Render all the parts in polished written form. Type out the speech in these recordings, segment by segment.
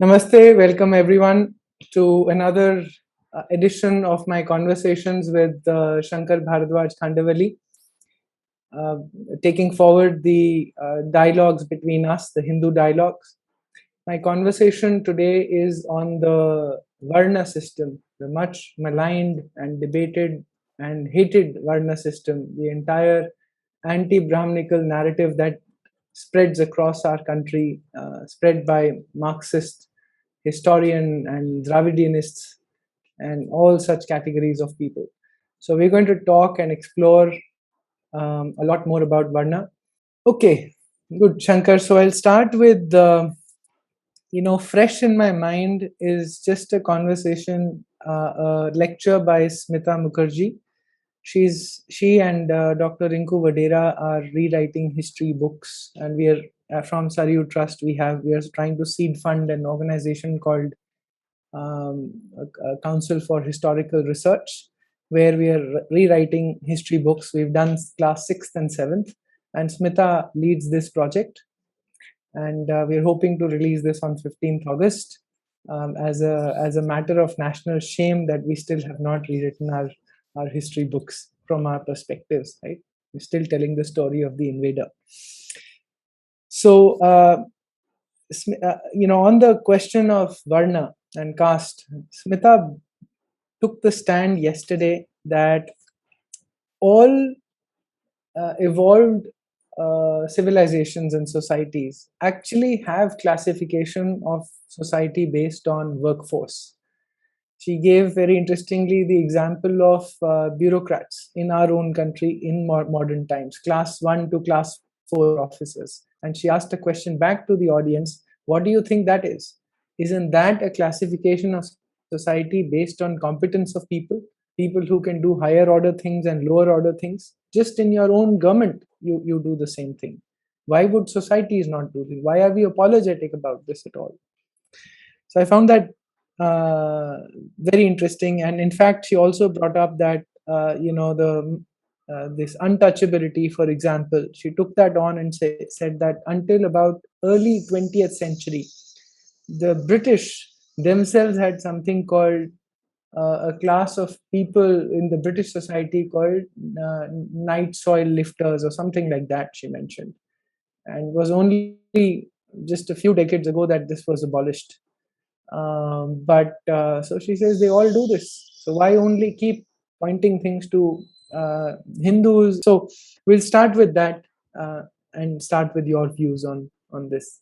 Namaste, welcome everyone to another edition of my conversations with Shankar Bharadwaj Khandavali, uh, taking forward the dialogues between us, the Hindu dialogues. My conversation today is on the Varna system, the much maligned and debated and hated Varna system, the entire anti-Brahminical narrative that spreads across our country, spread by Marxist historian and Dravidianists and all such categories of people. So we're going to talk and explore a lot more about Varna. Okay, good, Shankar. So I'll start with fresh in my mind is just a conversation, a lecture by Smita Mukherjee. She and Dr. Rinku Vadera are rewriting history books, and we are from Saryu Trust. We are trying to seed fund an organization called a Council for Historical Research, where we are rewriting history books. We've done class 6th and 7th, and Smita leads this project. And we're hoping to release this on 15th August as a matter of national shame that we still have not rewritten our history books from our perspectives, right? We're still telling the story of the invader. So, on the question of Varna and caste, Smita took the stand yesterday that all evolved civilizations and societies actually have classification of society based on workforce. She gave very interestingly the example of bureaucrats in our own country in modern times, class 1 to class 4 officers. And she asked a question back to the audience, what do you think that is? Isn't that a classification of society based on competence of people? People who can do higher order things and lower order things? Just in your own government, you do the same thing. Why would societies not do this? Why are we apologetic about this at all? So I found that very interesting. And in fact, she also brought up that the this untouchability, for example, she took that on and said that until about early 20th century, the British themselves had something called a class of people in the British society called night soil lifters or something like that, she mentioned. And it was only just a few decades ago that this was abolished. But so she says they all do this. So why only keep pointing things to Hindus? So we'll start with that and start with your views on this.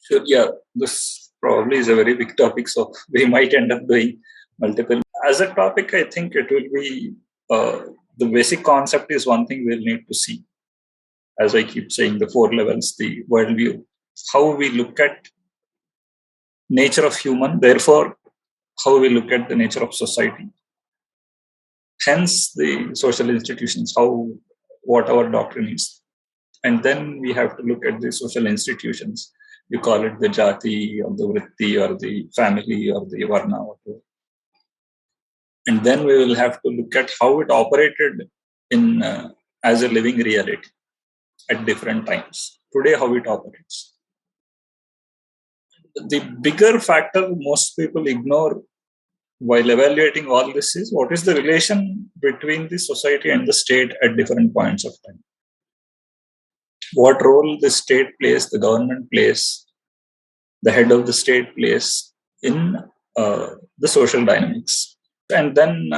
Sure, yeah, this probably is a very big topic, so we might end up doing multiple. As a topic, I think it will be the basic concept is one thing we'll need to see. As I keep saying, the 4 levels, the worldview, how we look at nature of human, therefore, how we look at the nature of society. Hence, the social institutions, what our doctrine is. And then we have to look at the social institutions. You call it the jati or the vritti or the family or the varna, whatever. And then we will have to look at how it operated in as a living reality at different times. Today, how it operates. The bigger factor most people ignore while evaluating all this is what is the relation between the society and the state at different points of time. What role the state plays, the government plays, the head of the state plays in the social dynamics. And then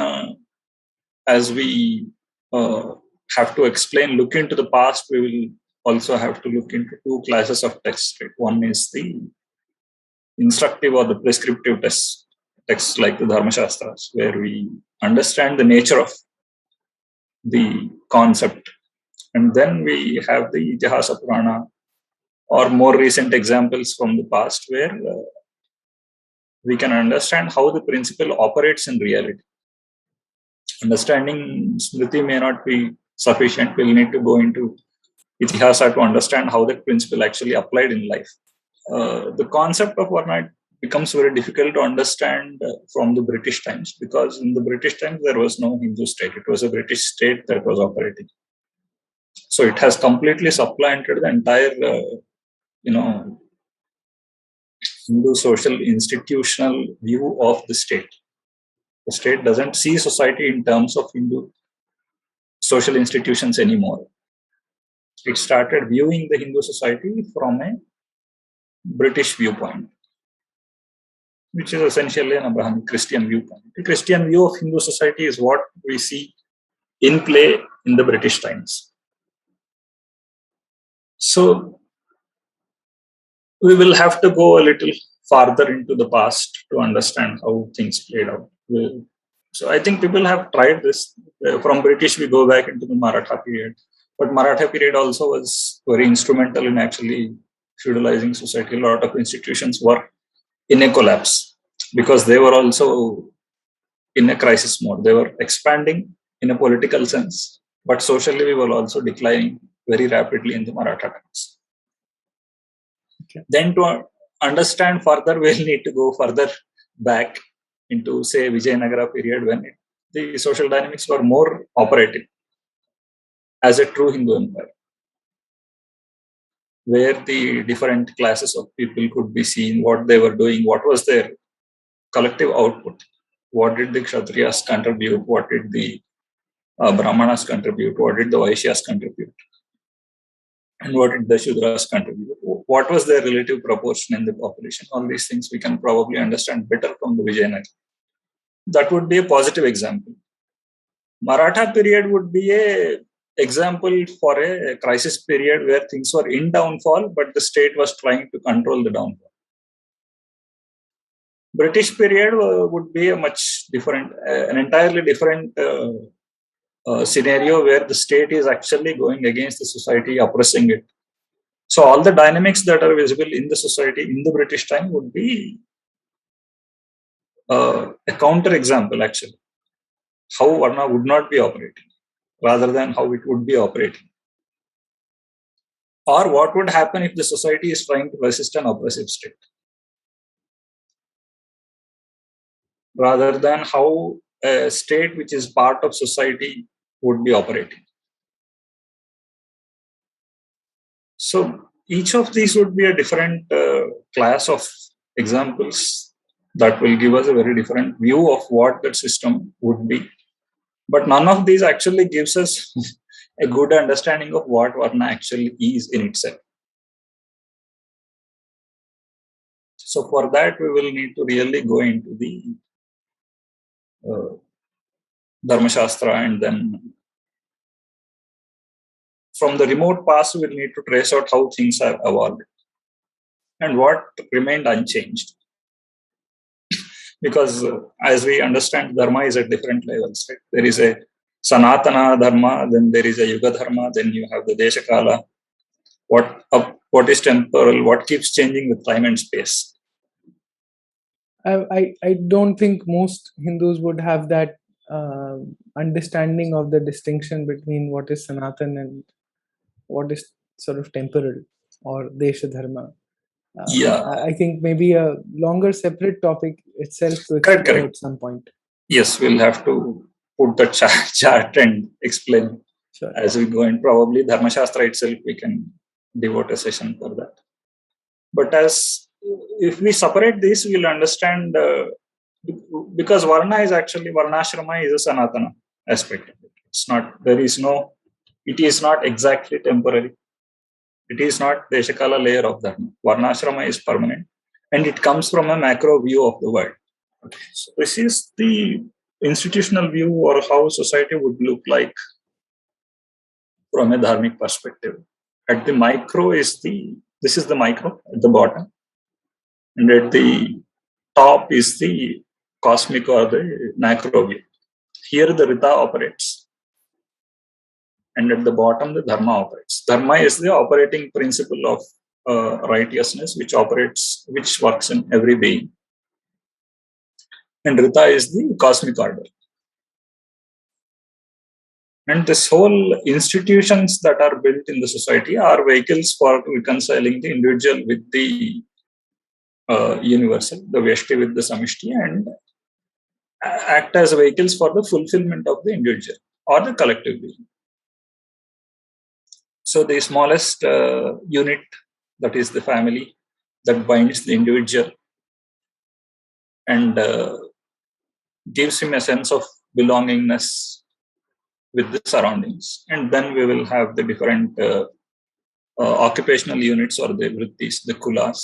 as we have to explain, look into the past, we will also have to look into 2 classes of texts. Right? One is the instructive or the prescriptive texts like the Dharma Shastras, where we understand the nature of the concept. And then we have the Itihasa Purana or more recent examples from the past where we can understand how the principle operates in reality. Understanding Smriti may not be sufficient. We'll need to go into Itihasa to understand how that principle actually applied in life. The concept of Varna becomes very difficult to understand from the British times, because in the British times there was no Hindu state. It was a British state that was operating. So it has completely supplanted the entire, Hindu social institutional view of the state. The state doesn't see society in terms of Hindu social institutions anymore. It started viewing the Hindu society from a British viewpoint, which is essentially an Abrahamic Christian viewpoint. The Christian view of Hindu society is what we see in play in the British times. So we will have to go a little farther into the past to understand how things played out. So I think people have tried this. From British, we go back into the Maratha period. But Maratha period also was very instrumental in actually feudalizing society. A lot of institutions were in a collapse because they were also in a crisis mode. They were expanding in a political sense, but socially we were also declining very rapidly in the Maratha times. Okay. Then to understand further, we'll need to go further back into, say, Vijayanagara period when the social dynamics were more operative as a true Hindu empire, where the different classes of people could be seen, what they were doing, what was their collective output, what did the Kshatriyas contribute, what did the Brahmanas contribute, what did the Vaishyas contribute, and what did the Shudras contribute, what was their relative proportion in the population. All these things we can probably understand better from the Vijayanagara. That would be a positive example. Maratha period would be a example for a crisis period where things were in downfall, but the state was trying to control the downfall. British period would be a much different, an entirely different scenario where the state is actually going against the society, oppressing it. So all the dynamics that are visible in the society in the British time would be a counter example, actually, how Varna would not be operating rather than how it would be operating. Or what would happen if the society is trying to resist an oppressive state, rather than how a state which is part of society would be operating. So each of these would be a different class of examples that will give us a very different view of what that system would be. But none of these actually gives us a good understanding of what Varna actually is in itself. So for that, we will need to really go into the Dharma Shastra, and then from the remote past, we will need to trace out how things have evolved and what remained unchanged. Because as we understand, Dharma is at different levels. Right? There is a Sanatana Dharma, then there is a Yuga Dharma, then you have the Deshakala. What is temporal, what keeps changing with time and space. I don't think most Hindus would have that understanding of the distinction between what is Sanatan and what is sort of temporal or Desha Dharma. Yeah. I think maybe a longer separate topic itself to explore Correct. at some point. Yes, we'll have to put the chart and explain as we go in. Probably Dharma Shastra itself, we can devote a session for that. But if we separate this, we'll understand because Varna is actually, Varnashrama is a Sanatana aspect of it. It's not, it is not exactly temporary. It is not Deshakala layer of Dharma. Varnashrama is permanent and it comes from a macro view of the world. So this is the institutional view or how society would look like from a dharmic perspective. At the micro this is the micro at the bottom, and at the top is the cosmic or the macro view. Here the Rita operates, and at the bottom the Dharma operates. Dharma is the operating principle of righteousness, which works in every being. And Rita is the cosmic order. And this whole institutions that are built in the society are vehicles for reconciling the individual with the universal, the Vyashti with the Samishti, and act as vehicles for the fulfillment of the individual or the collective being. So the smallest unit, that is the family, that binds the individual and gives him a sense of belongingness with the surroundings. And then we will have the different occupational units or the vrittis, the kulas.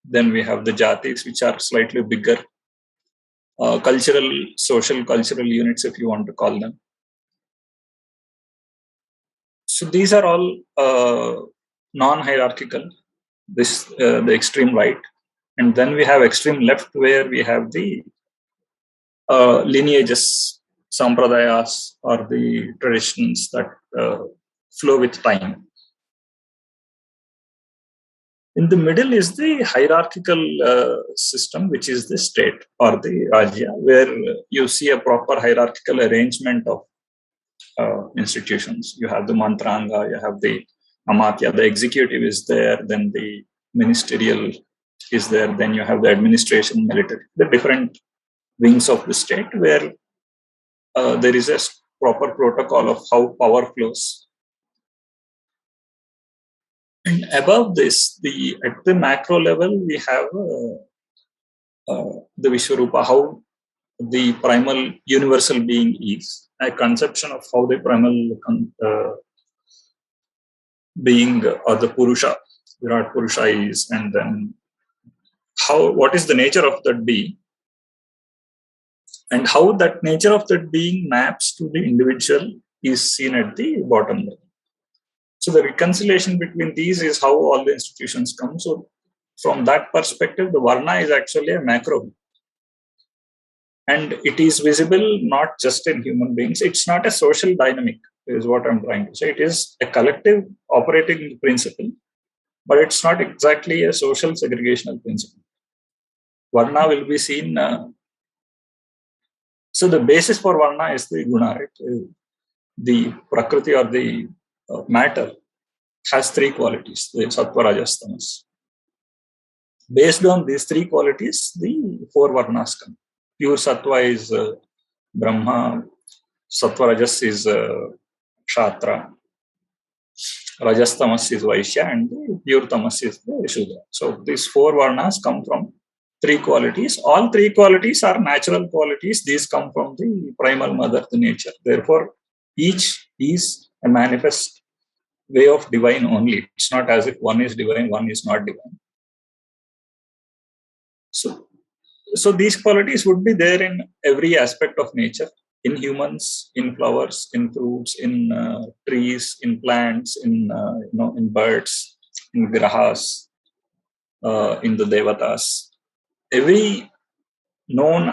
Then we have the jatis, which are slightly bigger, cultural units, if you want to call them. So these are all non-hierarchical, the extreme right. And then we have extreme left, where we have the lineages, sampradayas, or the traditions that flow with time. In the middle is the hierarchical system, which is the state or the Rajya, where you see a proper hierarchical arrangement of institutions. You have the Mantranga, you have the Amatya, the executive is there, then the ministerial is there, then you have the administration, military, the different wings of the state, where there is a proper protocol of how power flows. And above this, at the macro level, we have the Vishwarupa, how the primal universal being is, a conception of how the primal being or the Purusha, Virat Purusha is, and then what is the nature of that being, and how that nature of that being maps to the individual is seen at the bottom level. So the reconciliation between these is how all the institutions come. So from that perspective, the Varna is actually a macro. And it is visible not just in human beings. It's not a social dynamic, is what I'm trying to say. It is a collective operating principle, but it's not exactly a social segregational principle. Varna will be seen. So the basis for Varna is the guna, right? The Prakriti or the matter has three qualities, the Sattva, Rajas, Tamas. Based on these three qualities, the four Varnas come. Pure Sattva is Brahma, Sattva Rajas is Kshatra, Rajas Tamas is Vaishya, and the pure Tamas is the Shudra. So these four Varnas come from three qualities. All three qualities are natural qualities. These come from the primal mother, the nature. Therefore, each is a manifest way of divine only. It's not as if one is divine, one is not divine. So these qualities would be there in every aspect of nature, in humans, in flowers, in fruits, in trees, in plants, in birds, in grahas, in the devatas. Every known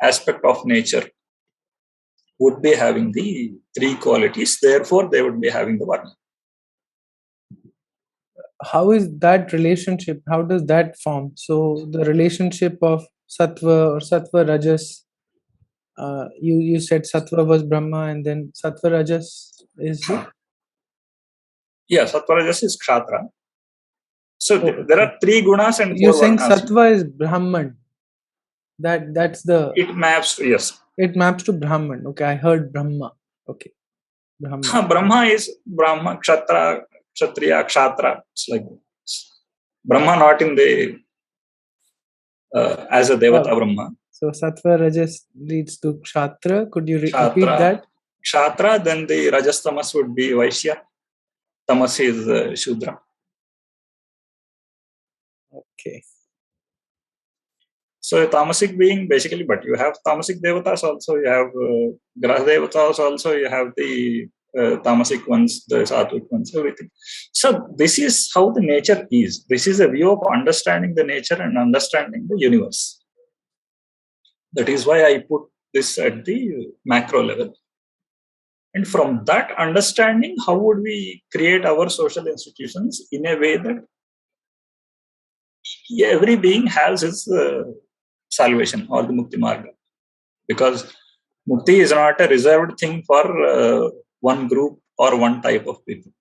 aspect of nature would be having the three qualities. Therefore, they would be having the Varna. How is that relationship? How does that form? So the relationship of Sattva or Sattva Rajas, you said Sattva was Brahma, and then Sattva Rajas is who? Yeah, Sattva Rajas is Kshatra. So there are three gunas and you're four saying Varnas. Sattva is Brahman. That's the. It maps to, yes. It maps to Brahman. Okay, I heard Brahma. Okay, Brahma. Brahma is Brahma, Kshatriya, Kshatra. It's like this. Brahma not in the as a Devata Brahma. So Sattva Rajas leads to Kshatra. Could you repeat that? Kshatra, then the Rajas Tamas would be Vaishya. Tamas is Shudra. Okay. So a tamasic being basically, but you have tamasic devatas also, you have graha devatas also, you have the tamasic ones, the sattvic ones, everything. So this is how the nature is. This is a view of understanding the nature and understanding the universe. That is why I put this at the macro level. And from that understanding, how would we create our social institutions in a way that every being has his salvation or the Mukti Marga? Because Mukti is not a reserved thing for one group or one type of people.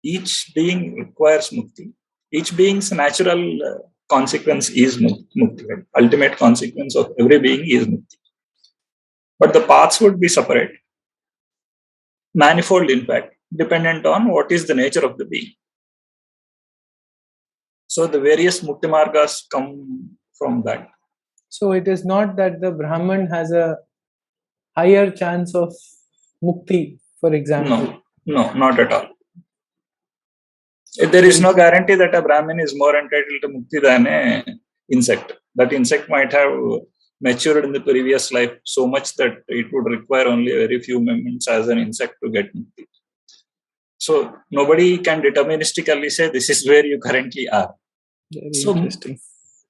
Each being requires Mukti. Each being's natural consequence is Mukti. Ultimate consequence of every being is Mukti. But the paths would be separate, manifold in fact, dependent on what is the nature of the being. So the various Mukti Margas come from that. So it is not that the Brahman has a higher chance of mukti, for example. No, not at all. There is no guarantee that a Brahmin is more entitled to mukti than a insect. That insect might have matured in the previous life so much that it would require only very few moments as an insect to get mukti. So nobody can deterministically say this is where you currently are. Very interesting.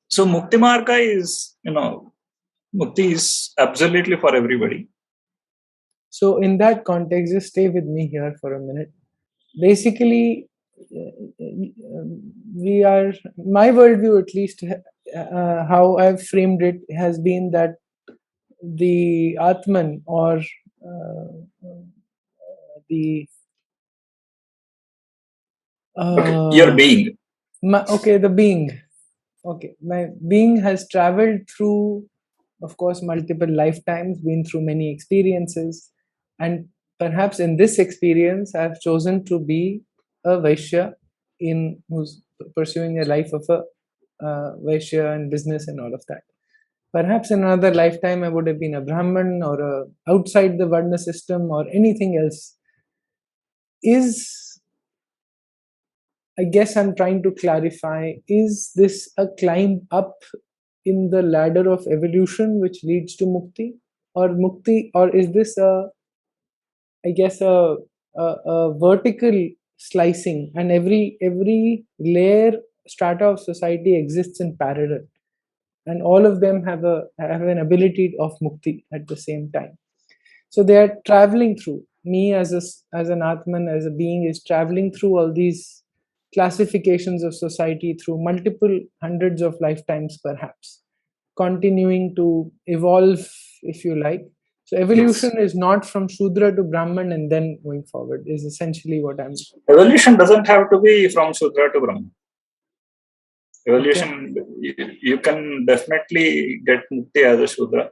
So Mukti Marga is, Mukti is absolutely for everybody. So in that context, just stay with me here for a minute. Basically, my worldview, at least, how I've framed it, has been that the Atman, or the Your being. The being. Okay, my being has traveled through, of course, multiple lifetimes, been through many experiences, and perhaps in this experience, I've chosen to be a Vaishya who's pursuing a life of a Vaishya and business and all of that. Perhaps in another lifetime, I would have been a Brahman or outside the Varna system or anything else. I guess I'm trying to clarify, is this a climb up in the ladder of evolution which leads to mukti? Or is this a vertical slicing, and every layer strata of society exists in parallel, and all of them have an ability of mukti at the same time. So they are traveling through. Me as an Atman, as a being, is traveling through all these classifications of society through multiple hundreds of lifetimes, perhaps continuing to evolve, if you like. So evolution is not from Shudra to Brahman and then going forward, is essentially what I'm... Evolution doesn't have to be from Shudra to Brahman. Evolution, you can definitely get mukti as a Shudra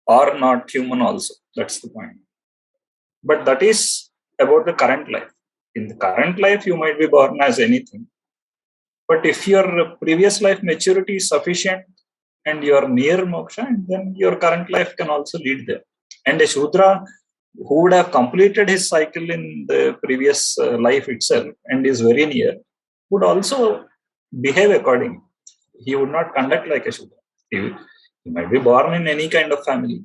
or not human also. That's the point. But that is about the current life. In the current life, you might be born as anything. But if your previous life maturity is sufficient and you are near moksha, then your current life can also lead there. And a Shudra who would have completed his cycle in the previous life itself and is very near would also behave accordingly. He would not conduct like a Shudra. He might be born in any kind of family.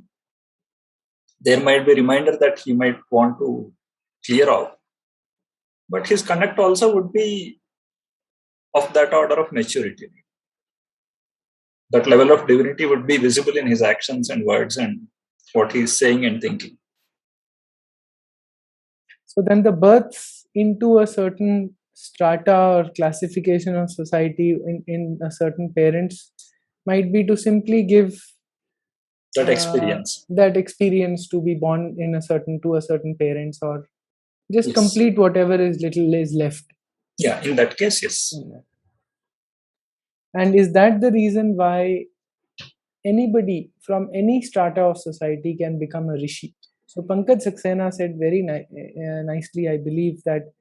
There might be a reminder that he might want to clear off. But his conduct also would be of that order of maturity. That level of divinity would be visible in his actions and words and what he is saying and thinking. So then the birth into a certain strata or classification of society in a certain parents might be to simply give that experience to be born in a certain parents, or just complete whatever is little is left. Yeah, in that case, yes. And is that the reason why anybody from any strata of society can become a rishi? So Pankaj Saxena said very nicely, I believe, that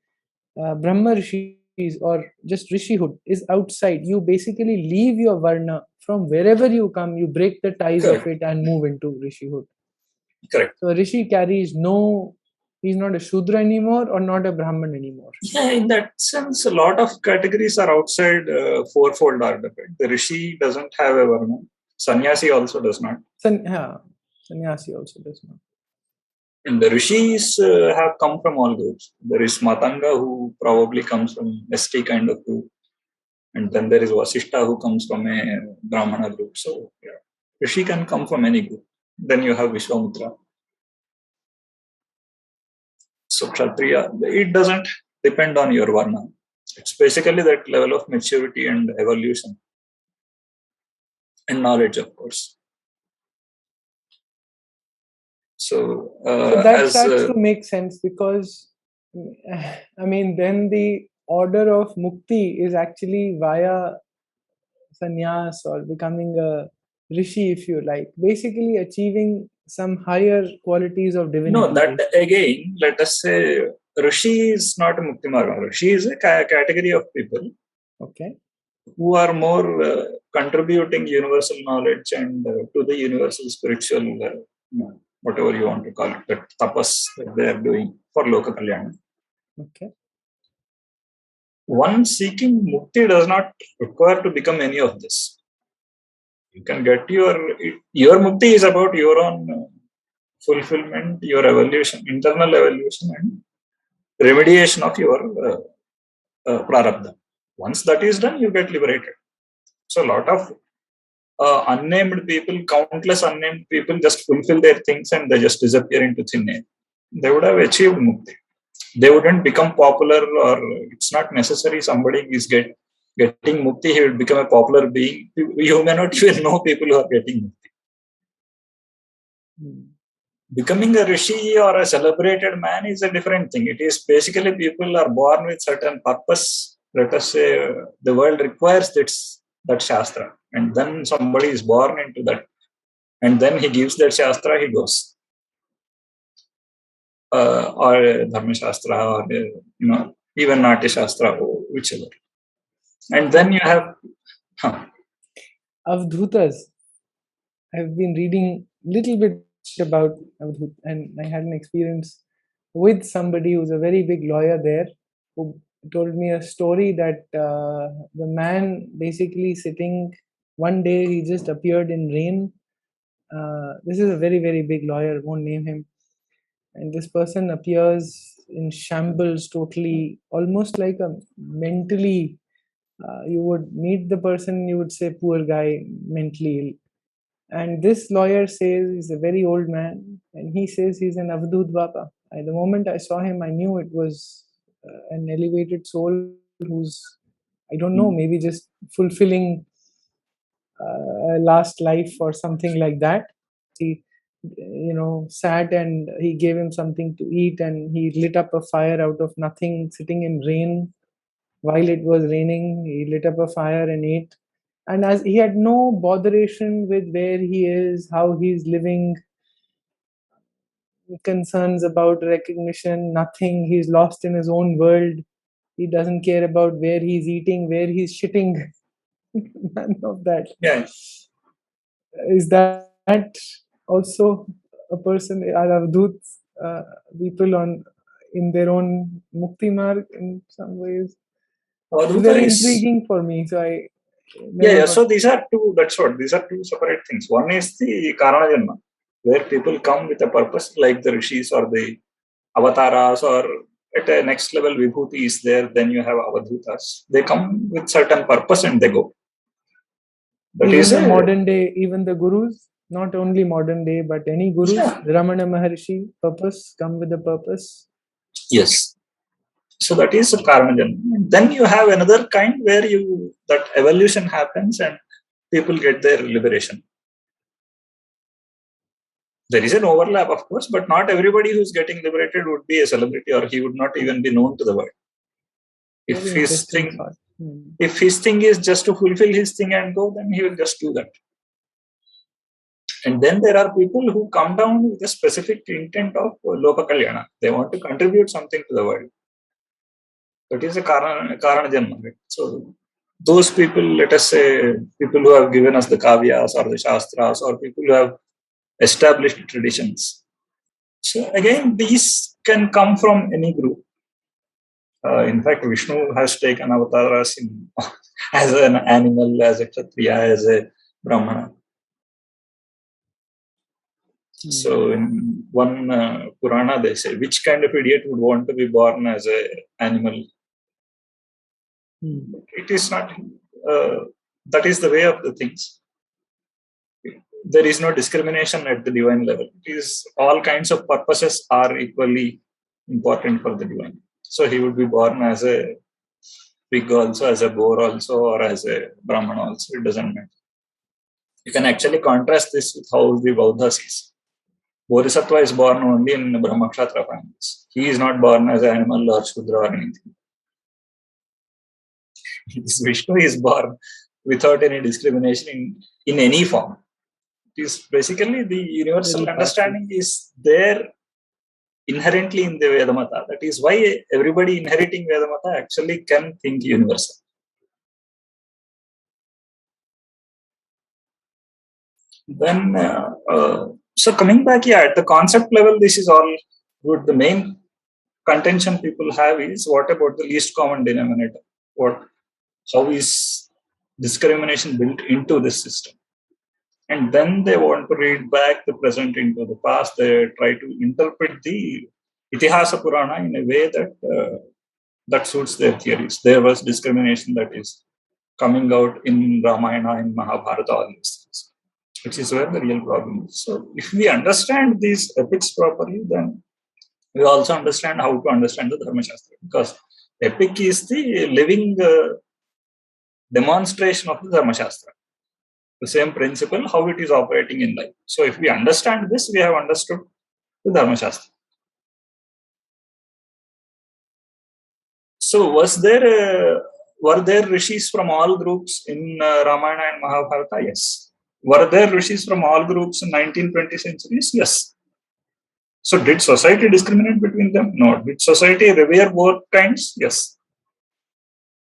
Brahma Rishis or just Rishihood is outside. You basically leave your Varna from wherever you come, you break the ties of it and move into Rishihood. Correct. So Rishi carries he's not a Shudra anymore or not a Brahman anymore. Yeah, in that sense, a lot of categories are outside fourfold order. The Rishi doesn't have a Varna. Sannyasi also does not. Sannyasi also does not. And the Rishis have come from all groups. There is Matanga, who probably comes from ST kind of group. And then there is Vasishta, who comes from a Brahmana group. So, yeah, Rishi can come from any group. Then you have Vishwamutra. So, Kshatriya, it doesn't depend on your Varna. It's basically that level of maturity and evolution. And knowledge, of course. So that starts to make sense, because then the order of mukti is actually via sannyas or becoming a rishi, if you like, basically achieving some higher qualities of divinity. No, that again, let us say rishi is not a mukti marga. Rishi is a category of people. Okay. who are more contributing universal knowledge and to the universal spiritual, whatever you want to call it, that tapas that they are doing for Loka Kalyana. Okay. One seeking mukti does not require to become any of this. You can get your mukti is about your own fulfillment, your evolution, internal evolution, and remediation of your prarabdha. Once that is done, you get liberated. So a lot of unnamed people, countless unnamed people, just fulfill their things and they just disappear into thin air. They would have achieved mukti. They wouldn't become popular, or it's not necessary somebody is getting mukti, he will become a popular being. You may not even know people who are getting mukti. Becoming a rishi or a celebrated man is a different thing. It is basically people are born with certain purpose. Let us say the world requires that shastra, and then somebody is born into that, and then he gives that shastra, he goes. Or Dharma Shastra, or even Natya Shastra, or whichever. And then you have Avadhutas. I've been reading little bit about Avadhut, and I had an experience with somebody who's a very big lawyer there, who told me a story that the man basically sitting one day, he just appeared in rain. This is a very, very big lawyer, won't name him. And this person appears in shambles, totally, almost like a mentally, you would meet the person, you would say, poor guy, mentally ill. And this lawyer says he's a very old man, and he says he's an Avadhut Baba. And the moment I saw him, I knew it was an elevated soul who's, I don't know, maybe just fulfilling a last life or something like that. He, sat and he gave him something to eat, and he lit up a fire out of nothing, sitting in rain. While it was raining, he lit up a fire and ate. And as he had no botheration with where he is, how he's living, concerns about recognition, nothing. He's lost in his own world. He doesn't care about where he's eating, where he's shitting. None of that. Yeah. Is that also a person, are Avadhut people in their own Mukti Marg in some ways? It's very intriguing for me. So so these are two. That's what these are two separate things. One is the Karana Janma, where people come with a purpose, like the rishis or the avatars, or at a next level vibhuti is there. Then you have avadhutas. They come with certain purpose and they go. That even is the modern day, even the gurus, not only modern day, but any gurus, Ramana Maharshi, purpose, come with a purpose. Yes. So that is Karma Janma. Then you have another kind where that evolution happens and people get their liberation. There is an overlap, of course, but not everybody who's getting liberated would be a celebrity, or he would not even be known to the world. If his thing is just to fulfill his thing and go, then he will just do that. And then there are people who come down with a specific intent of Loka Kalyana. They want to contribute something to the world. That is a Karana Janma. Right? So those people, let us say, people who have given us the Kavyas or the Shastras, or people who have established traditions. So again, these can come from any group. In fact, Vishnu has taken avatars as an animal, as a Kshatriya, as a Brahmana. So in one Purana, they say, which kind of idiot would want to be born as an animal? It is not. That is the way of the things. There is no discrimination at the divine level. It is all kinds of purposes are equally important for the divine. So he would be born as a pig also, as a boar also, or as a Brahman also. It doesn't matter. You can actually contrast this with how the Buddha sees. Bodhisattva is born only in Brahmakshatra families. He is not born as an animal or Shudra or anything. Vishnu is born without any discrimination in any form. It is basically the universal understanding is there inherently in the Vedamata. That is why everybody inheriting Vedamata actually can think universal. Then, so coming back, yeah, at the concept level, this is all good. The main contention people have is what about the least common denominator? How is discrimination built into this system? And then they want to read back the present into the past. They try to interpret the Itihasa Purana in a way that suits their theories. There was discrimination that is coming out in Ramayana, in Mahabharata, all these things, which is where the real problem is. So, if we understand these epics properly, then we also understand how to understand the Dharma Shastra, because epic is the living demonstration of the Dharma Shastra, the same principle, how it is operating in life. So, if we understand this, we have understood the Dharma Shastra. So, were there rishis from all groups in Ramayana and Mahabharata? Yes. Were there rishis from all groups in 19th-20th centuries? Yes. So, did society discriminate between them? No. Did society revere both kinds? Yes.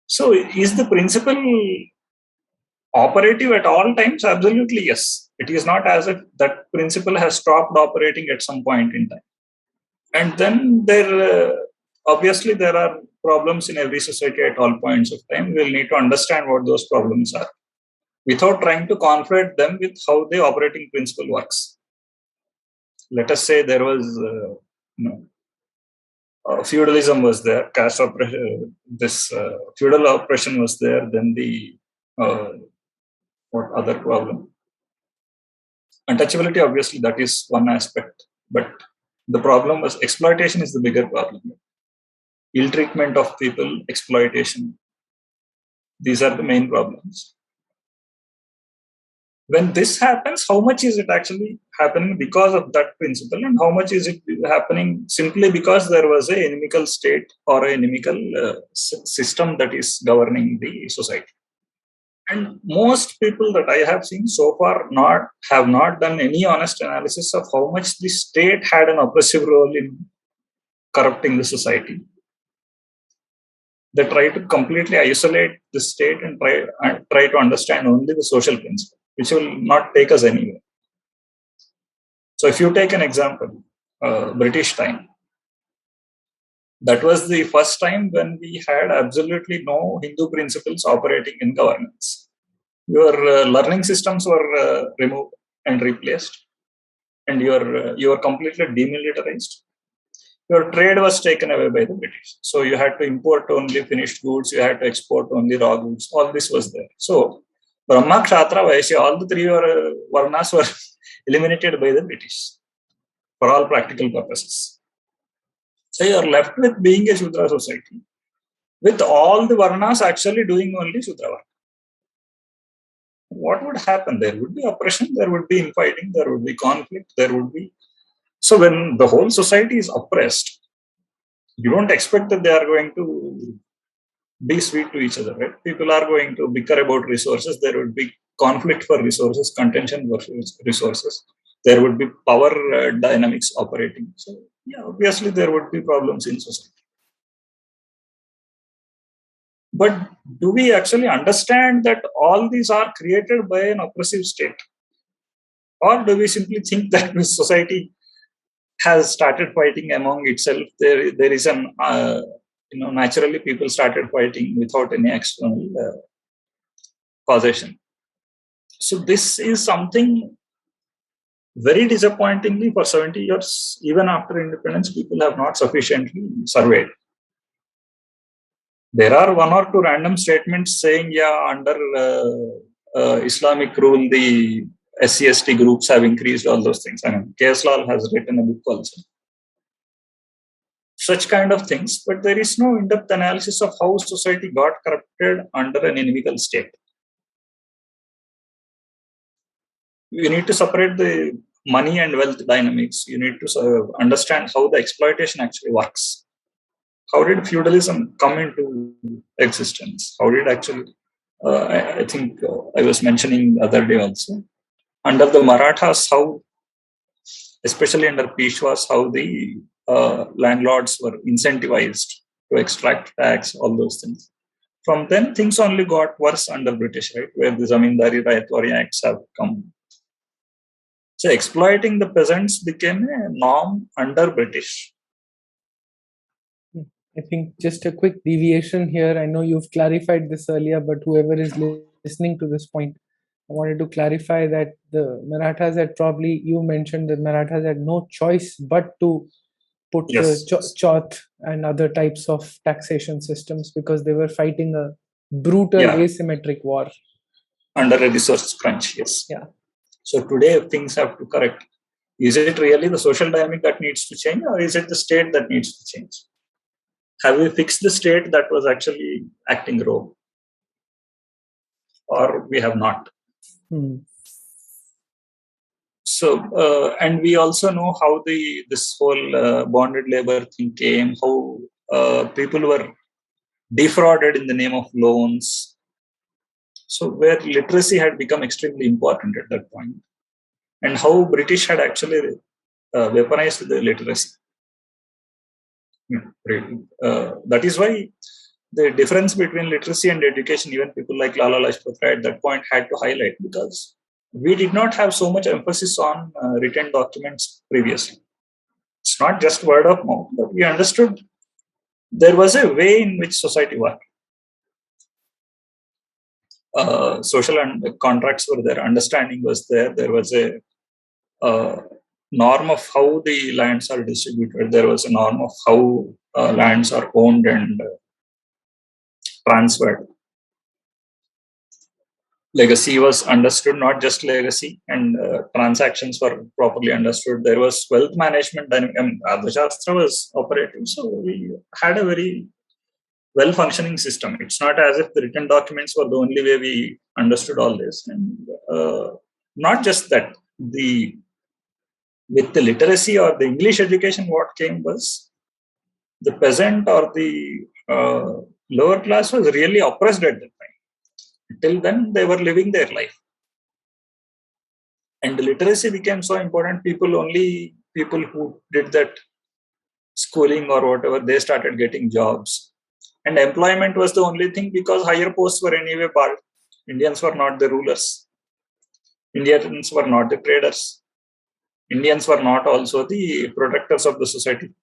So, is the principle operative at all times? Absolutely yes. It is not as if that principle has stopped operating at some point in time. And then obviously there are problems in every society at all points of time. We'll need to understand what those problems are without trying to conflate them with how the operating principle works. Let us say there was feudalism was there, caste oppression, this feudal oppression was there, then the what other problem? Untouchability, obviously, that is one aspect, but the problem was exploitation is the bigger problem. Ill treatment of people, exploitation. These are the main problems. When this happens, how much is it actually happening because of that principle, and how much is it happening simply because there was a inimical state or a inimical system that is governing the society? And most people that I have seen so far have not done any honest analysis of how much the state had an oppressive role in corrupting the society. They try to completely isolate the state and try to understand only the social principle, which will not take us anywhere. So, if you take an example, British time, that was the first time when we had absolutely no Hindu principles operating in governance. Your learning systems were removed and replaced, and you were completely demilitarized. Your trade was taken away by the British. So you had to import only finished goods, you had to export only raw goods. All this was there. So Brahma, Kshatra, Vaishya, all the three Varnas were eliminated by the British for all practical purposes. So you are left with being a Shudra society, with all the Varnas actually doing only Shudra work. What would happen? There would be oppression, there would be infighting, there would be conflict, there would be. So when the whole society is oppressed, you don't expect that they are going to be sweet to each other, right? People are going to bicker about resources. There would be conflict for resources, contention for resources. There would be power dynamics operating. So, yeah, obviously there would be problems in society. But do we actually understand that all these are created by an oppressive state? Or do we simply think that this society has started fighting among itself? There is an naturally people started fighting without any external causation. So this is something very disappointingly for 70 years, even after independence, people have not sufficiently surveyed. There are one or two random statements saying, yeah, under Islamic rule, the SC/ST groups have increased, all those things. I mean, K.S. Lal has written a book also. Such kind of things, but there is no in-depth analysis of how society got corrupted under an inimical state. You need to separate the money and wealth dynamics. You need to understand how the exploitation actually works. How did feudalism come into existence? How did actually, I think I was mentioning the other day also, under the Marathas, how, especially under Peshwas, how the landlords were incentivized to extract tax, all those things. From then, things only got worse under British, right? Where the Zamindari Rayatwari Acts have come. So exploiting the peasants became a norm under British. I think just a quick deviation here. I know you've clarified this earlier, but whoever is listening to this point, I wanted to clarify that the Marathas had probably, you mentioned that Marathas had no choice but to put the Yes, chauth and other types of taxation systems because they were fighting a brutal yeah, asymmetric war. under a resource crunch. Yes. Yeah. So today things have to correct. Is it really the social dynamic that needs to change, or is it the state that needs to change? Have we fixed the state that was actually acting rogue, or we have not? So, and we also know how this whole bonded labor thing came, how people were defrauded in the name of loans. So, where literacy had become extremely important at that point, and how British had actually weaponized the literacy. That is why the difference between literacy and education, even people like Lala Lajpat Rai at that point had to highlight, because we did not have so much emphasis on written documents previously. It's not just word of mouth, but we understood there was a way in which society worked. Social and contracts were there, understanding was there. There was a norm of how the lands are distributed. There was a norm of how lands are owned and transferred. Legacy was understood, not just legacy, and transactions were properly understood. There was wealth management, and Arthashastra was operating. So we had a very well-functioning system. It's not as if the written documents were the only way we understood all this. And not just that, with the literacy or the English education, what came was the peasant or the lower class was really oppressed at that time. Till then, they were living their life. And the literacy became so important, only people who did that schooling or whatever, they started getting jobs. And employment was the only thing, because higher posts were anyway barred. Indians were not the rulers. Indians were not the traders. Indians were not also the protectors of the society.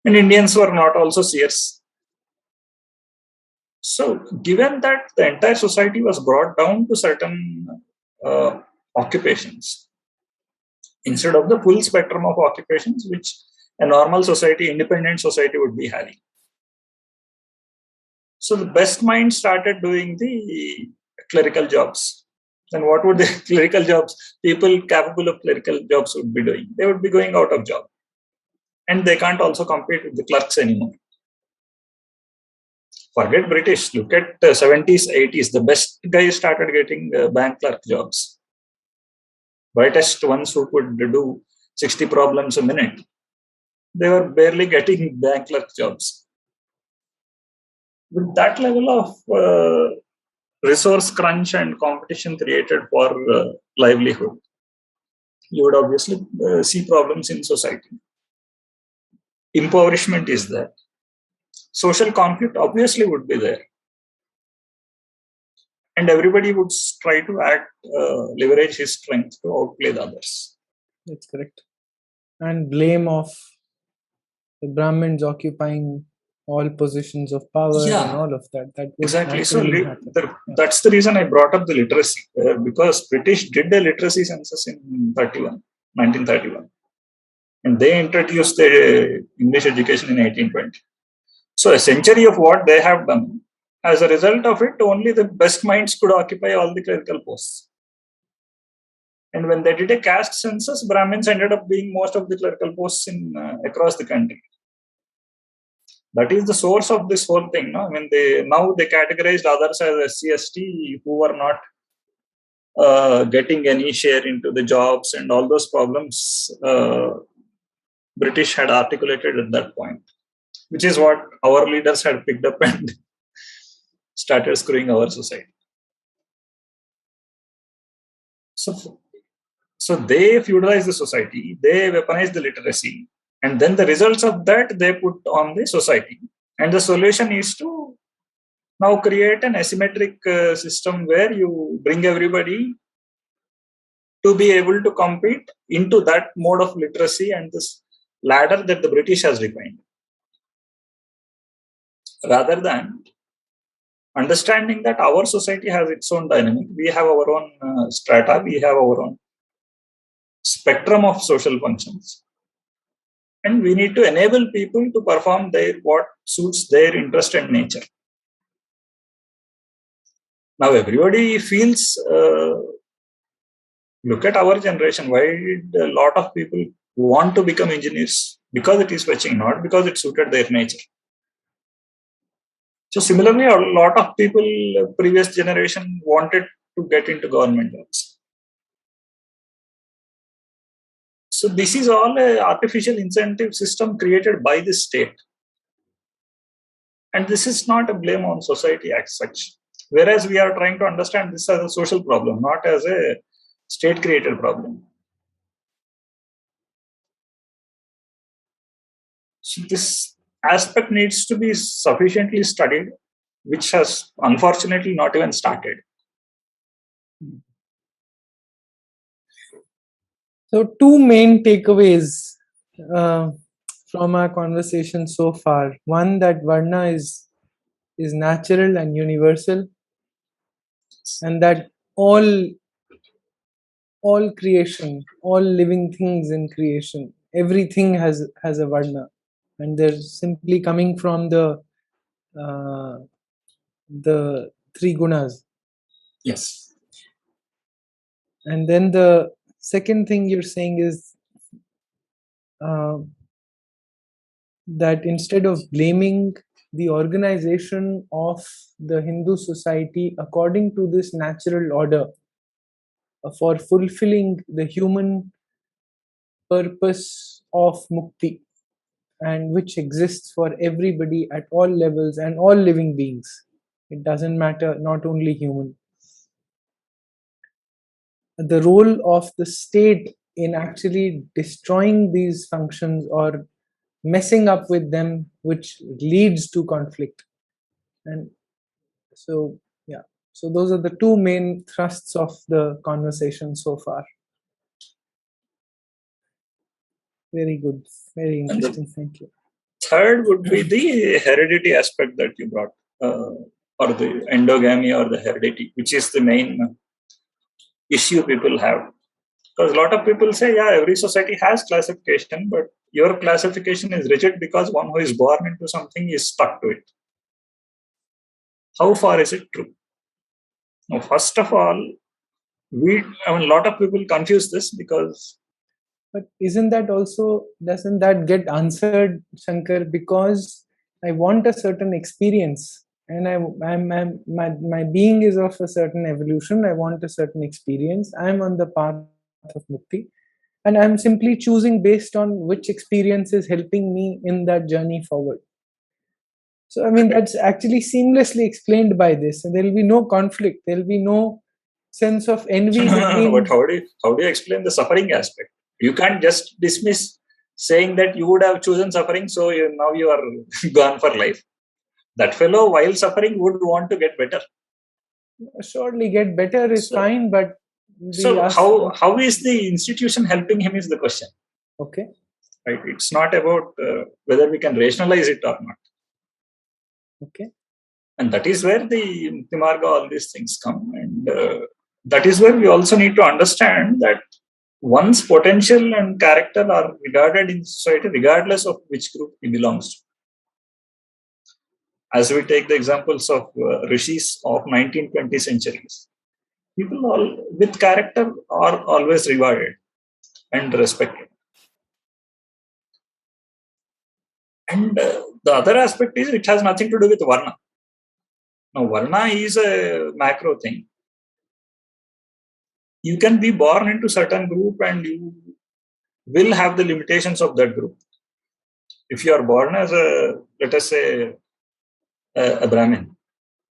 And Indians were not also seers. So, given that the entire society was brought down to certain occupations, instead of the full spectrum of occupations which a normal society, independent society would be having. So the best minds started doing the clerical jobs. Then what would the clerical jobs, people capable of clerical jobs would be doing? They would be going out of job. And they can't also compete with the clerks anymore. Forget British, look at the 70s, 80s, the best guys started getting bank clerk jobs. Brightest ones who could do 60 problems a minute, they were barely getting bank clerk jobs. With that level of resource crunch and competition created for livelihood, you would obviously see problems in society. Impoverishment is there. Social conflict obviously would be there. And everybody would try to leverage his strength to outplay the others. That's correct. And blame of the Brahmins occupying all positions of power and all of that. That would exactly. So that's the reason I brought up the literacy, because British did the literacy census in 1931. And they introduced the English education in 1820. So a century of what they have done, as a result of it, only the best minds could occupy all the clerical posts. And when they did a caste census, Brahmins ended up being most of the clerical posts across the country. That is the source of this whole thing. No? I mean, they categorized others as SC/ST who were not getting any share into the jobs, and all those problems British had articulated at that point, which is what our leaders had picked up and started screwing our society. So they feudalized the society, they weaponized the literacy, and then the results of that they put on the society. And the solution is to now create an asymmetric system where you bring everybody to be able to compete into that mode of literacy and this ladder that the British has defined, rather than understanding that our society has its own dynamic. We have our own strata, we have our own spectrum of social functions, and we need to enable people to perform what suits their interest and nature. Now everybody feels, look at our generation, why did a lot of people want to become engineers? Because it is fetching, not because it suited their nature. So similarly, a lot of people, previous generation, wanted to get into government jobs. So this is all an artificial incentive system created by the state. And this is not a blame on society as such. Whereas we are trying to understand this as a social problem, not as a state-created problem. So this aspect needs to be sufficiently studied, which has unfortunately not even started. So, two main takeaways from our conversation so far. One, that Varna is natural and universal, and that all creation, all living things in creation, everything has a Varna, and they're simply coming from the three gunas. Yes. And then the second thing you're saying is that instead of blaming the organization of the Hindu society according to this natural order for fulfilling the human purpose of mukti, and which exists for everybody at all levels and all living beings, it doesn't matter, not only human. The role of the state in actually destroying these functions or messing up with them, which leads to conflict. And so, yeah, so those are the two main thrusts of the conversation so far. Very good, very interesting. Thank you. Third would be the heredity aspect that you brought, or the endogamy or the heredity, which is the main issue people have. Because a lot of people say, yeah, every society has classification, but your classification is rigid because one who is born into something is stuck to it. How far is it true? Now, first of all, a lot of people confuse this because. But isn't that also, doesn't that get answered, Shankar? Because I want a certain experience, and my being is of a certain evolution. I want a certain experience. I'm on the path of mukti, and I'm simply choosing based on which experience is helping me in that journey forward. So I mean, that's actually seamlessly explained by this, and there will be no conflict. There will be no sense of envy between. But how do you explain the suffering aspect? You can't just dismiss saying that you would have chosen suffering, so now you are gone for life. That fellow, while suffering, would want to get better. Surely, get better is fine, but so how is the institution helping him is the question. Okay. Right. It's not about whether we can rationalize it or not. Okay. And that is where the Mukti Marga, all these things come. And that is where we also need to understand that one's potential and character are regarded in society regardless of which group he belongs to. As we take the examples of rishis of 19th-20th centuries, people all with character are always rewarded and respected. And the other aspect is it has nothing to do with Varna. Now, Varna is a macro thing. You can be born into certain group and you will have the limitations of that group. If you are born as let us say, a Brahmin,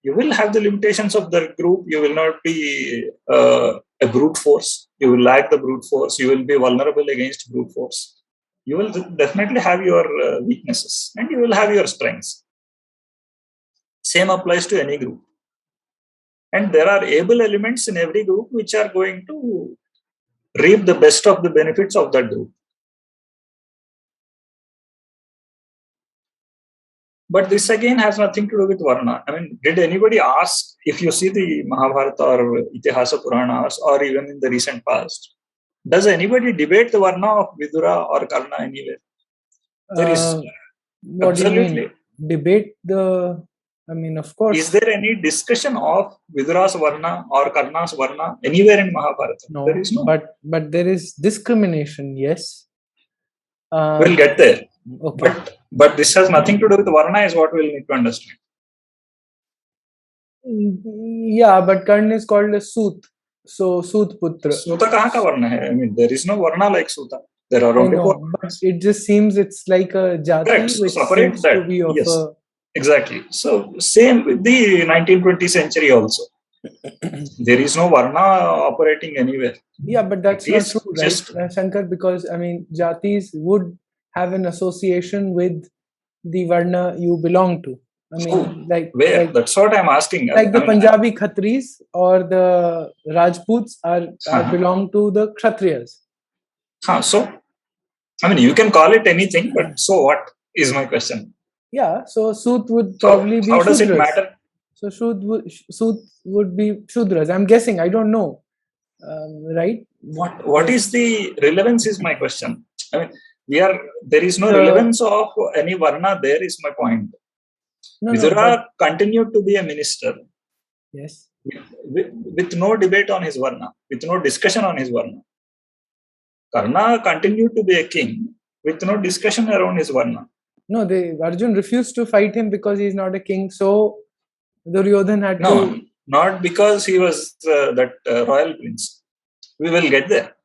you will have the limitations of the group. You will not be a brute force. You will lack the brute force. You will be vulnerable against brute force. You will definitely have your weaknesses and you will have your strengths. Same applies to any group. And there are able elements in every group which are going to reap the best of the benefits of that group. But this again has nothing to do with Varna. I mean, did anybody ask, if you see the Mahabharata or Itihasa Puranas or even in the recent past, does anybody debate the Varna of Vidura or Karna anywhere? There is What absolutely. do you mean? Debate the, I mean, of course. Is there any discussion of Vidura's Varna or Karna's Varna anywhere in Mahabharata? No, there is no. But there is discrimination, yes. We'll get there. Okay. But this has nothing to do with Varna is what we'll need to understand. Yeah, but Karna is called a Sut. So Sut Putra. Suta kahan ka Varna hai? I mean, there is no Varna like Suta. There are only four. But it just seems it's like a jati, Correct. So which separate seems that. to be of Yes. a... Exactly. So same with the 19th-20th century also. There is no Varna operating anywhere. Yeah, but that's not true, right, Shankar? Because, I mean, jatis would have an association with the Varna you belong to. I mean, where? That's what I'm asking. Like the Punjabi Khatris or the Rajputs are belong to the Kshatriyas. So, I mean, you can call it anything, but so what is my question? Yeah, so Sut would probably be how does Shudras. It matter? So Sut would be Shudras. I'm guessing. I don't know. Right? What is the relevance is my question. I mean, there is no relevance of any Varna there is my point. Vidura continued to be a minister. Yes. With no debate on his Varna, with no discussion on his Varna. Karna continued to be a king with no discussion around his Varna. No, Arjun refused to fight him because he's not a king. So Duryodhan had to... No, not because he was that royal prince. We will get there.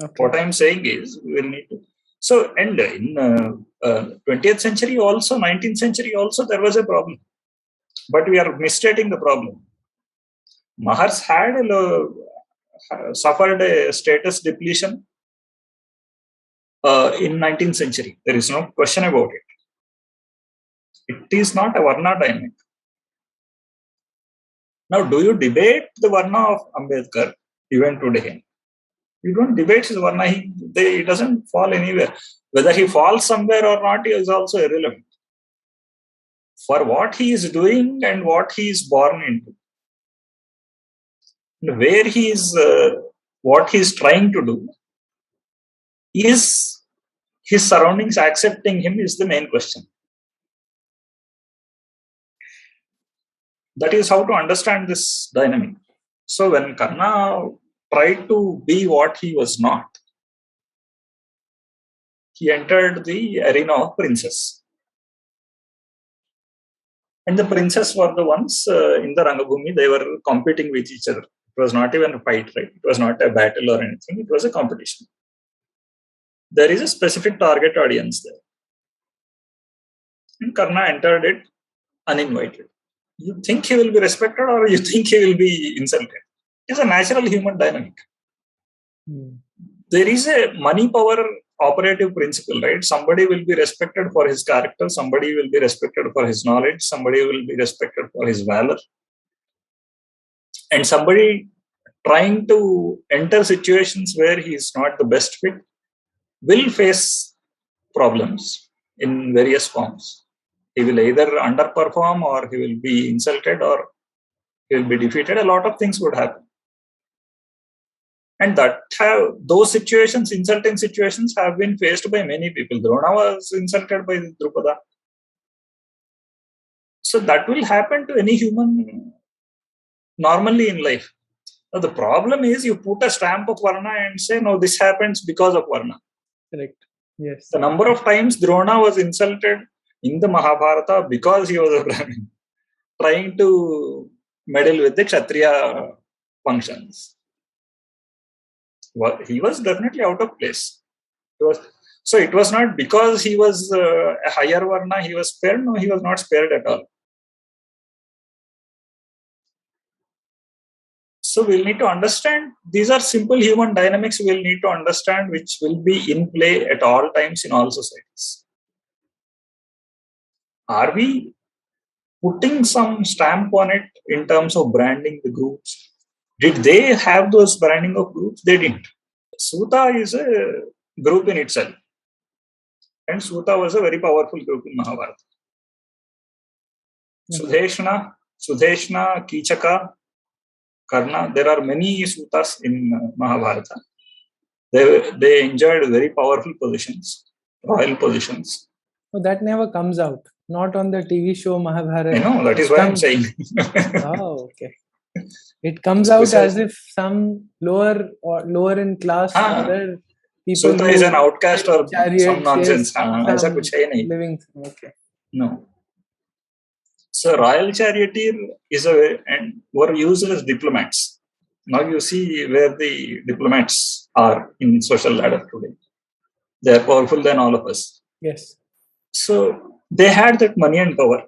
Okay. What I'm saying is, we will need to... So, and in 20th century also, 19th century also, there was a problem. But we are misstating the problem. Mahars had suffered a status depletion in 19th century. There is no question about it. It is not a Varna dynamic. Now, do you debate the Varna of Ambedkar even today? You don't debate his Varna. He doesn't fall anywhere. Whether he falls somewhere or not is also irrelevant. For what he is doing and what he is born into, where he is, what he is trying to do, is his surroundings accepting him is the main question. That is how to understand this dynamic. So when Karna tried to be what he was not, he entered the arena of princes. And the princes were the ones in the Rangabhumi, they were competing with each other. It was not even a fight, right? It was not a battle or anything. It was a competition. There is a specific target audience there. And Karna entered it uninvited. You think he will be respected or you think he will be insulted? It's a natural human dynamic. There is a money power operative principle, right? Somebody will be respected for his character, somebody will be respected for his knowledge, somebody will be respected for his valor. And somebody trying to enter situations where he is not the best fit will face problems in various forms. He will either underperform or he will be insulted or he will be defeated. A lot of things would happen. And those situations, insulting situations, have been faced by many people. Drona was insulted by Drupada. So that will happen to any human normally in life. Now the problem is you put a stamp of Varna and say, no, this happens because of Varna. Correct. Yes. The number of times Drona was insulted in the Mahabharata because he was a Brahmin, trying to meddle with the Kshatriya functions. Well, he was definitely out of place. So it was not because he was a higher Varna, he was spared. No, he was not spared at all. So we'll need to understand, these are simple human dynamics we'll need to understand, which will be in play at all times in all societies. Are we putting some stamp on it in terms of branding the groups? Did they have those branding of groups? They didn't. Suta is a group in itself. And Suta was a very powerful group in Mahabharata. Sudeshna, Kichaka, Karna, there are many Sutas in Mahabharata. They enjoyed very powerful positions, royal positions. Oh, that never comes out. Not on the TV show Mahabharata. I know, that is why I'm saying. Oh, okay. It comes out as if some lower in class other people. Suta is an outcast or some nonsense. Living. Okay. No. So royal charioteer were used as diplomats. Now you see where the diplomats are in social ladder today. They are powerful than all of us. Yes. So they had that money and power,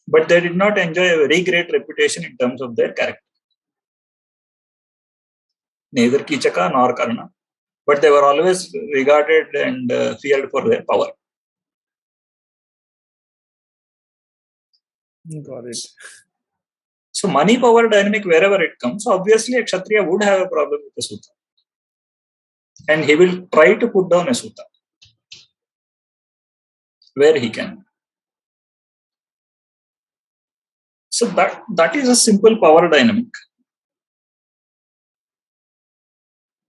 but they did not enjoy a very great reputation in terms of their character. Neither Kichaka nor Karna, but they were always regarded and feared for their power. Got it. So money power dynamic, wherever it comes, obviously a Kshatriya would have a problem with the Suta. And he will try to put down a Suta where he can. So that is a simple power dynamic.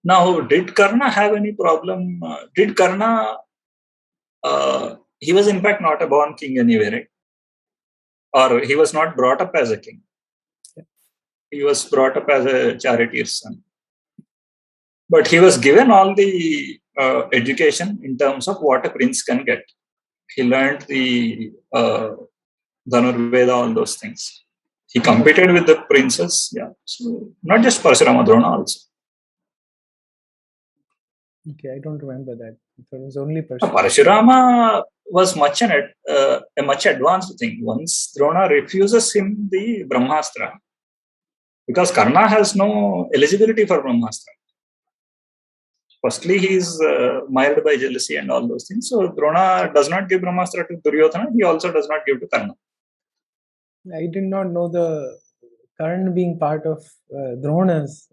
Now, did Karna have any problem? Did Karna, he was in fact not a born king anyway, right? Or he was not brought up as a king. He was brought up as a charioteer's son. But he was given all the education in terms of what a prince can get. He learned the Dhanurveda, all those things. He competed with the princes. Yeah. So not just Parashurama, Drona also. Okay, I don't remember that. It was only Parashurama. Parashurama was a much advanced thing. Once Drona refuses him the Brahmastra, because Karna has no eligibility for Brahmastra. Firstly, he is mired by jealousy and all those things. So Drona does not give Brahmastra to Duryodhana. He also does not give to Karna. I did not know the Karna being part of Drona's.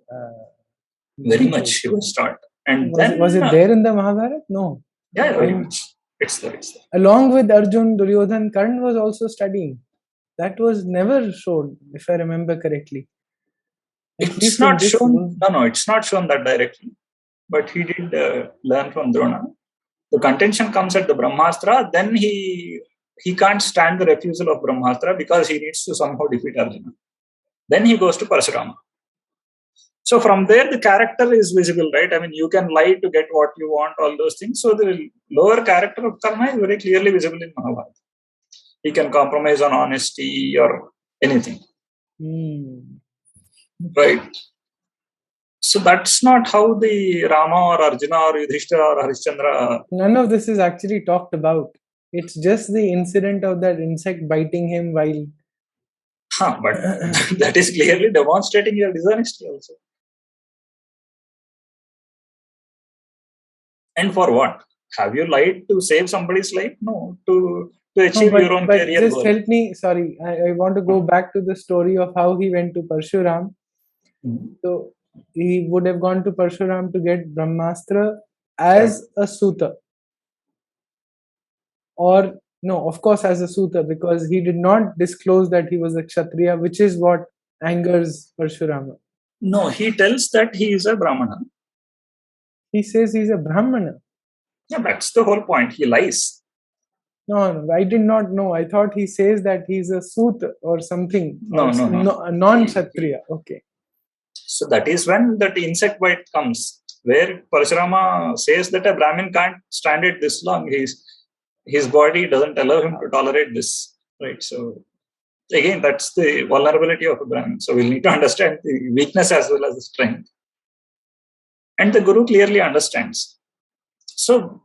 Very much he was taught. And was it there in the Mahabharata? No. Yeah, very much. It's there. Along with Arjun, Duryodhan, Karna was also studying. That was never shown, if I remember correctly. It's not shown. No, it's not shown that directly. But he did learn from Drona. The contention comes at the Brahmastra. Then he can't stand the refusal of Brahmastra because he needs to somehow defeat Arjuna. Then he goes to Parashurama. So from there, the character is visible, right? I mean, you can lie to get what you want, all those things. So the lower character of Karna is very clearly visible in Mahabharata. He can compromise on honesty or anything. Right? So that's not how the Rama or Arjuna or Yudhishthira or Harishchandra... None of this is actually talked about. It's just the incident of that insect biting him while... But that is clearly demonstrating your dishonesty also. And for what? Have you lied to save somebody's life? No, to achieve your own career just goal. Help me, sorry, I want to go back to the story of how he went to Parshuram. So he would have gone to Parshuram to get Brahmastra as a Suta. Or, no, of course as a Suta, because he did not disclose that he was a Kshatriya, which is what angers Parshurama. No, he tells that he is a Brahmana. He says he's a Brahmana. Yeah, that's the whole point. He lies. No, I did not know. I thought he says that he's a Suta or something. No. A non-Kshatriya. Okay. So that is when that insect bite comes, where Parashurama says that a Brahmin can't stand it this long. His body doesn't allow him to tolerate this. Right. So again, that's the vulnerability of a Brahmin. So we'll need to understand the weakness as well as the strength. And the Guru clearly understands. So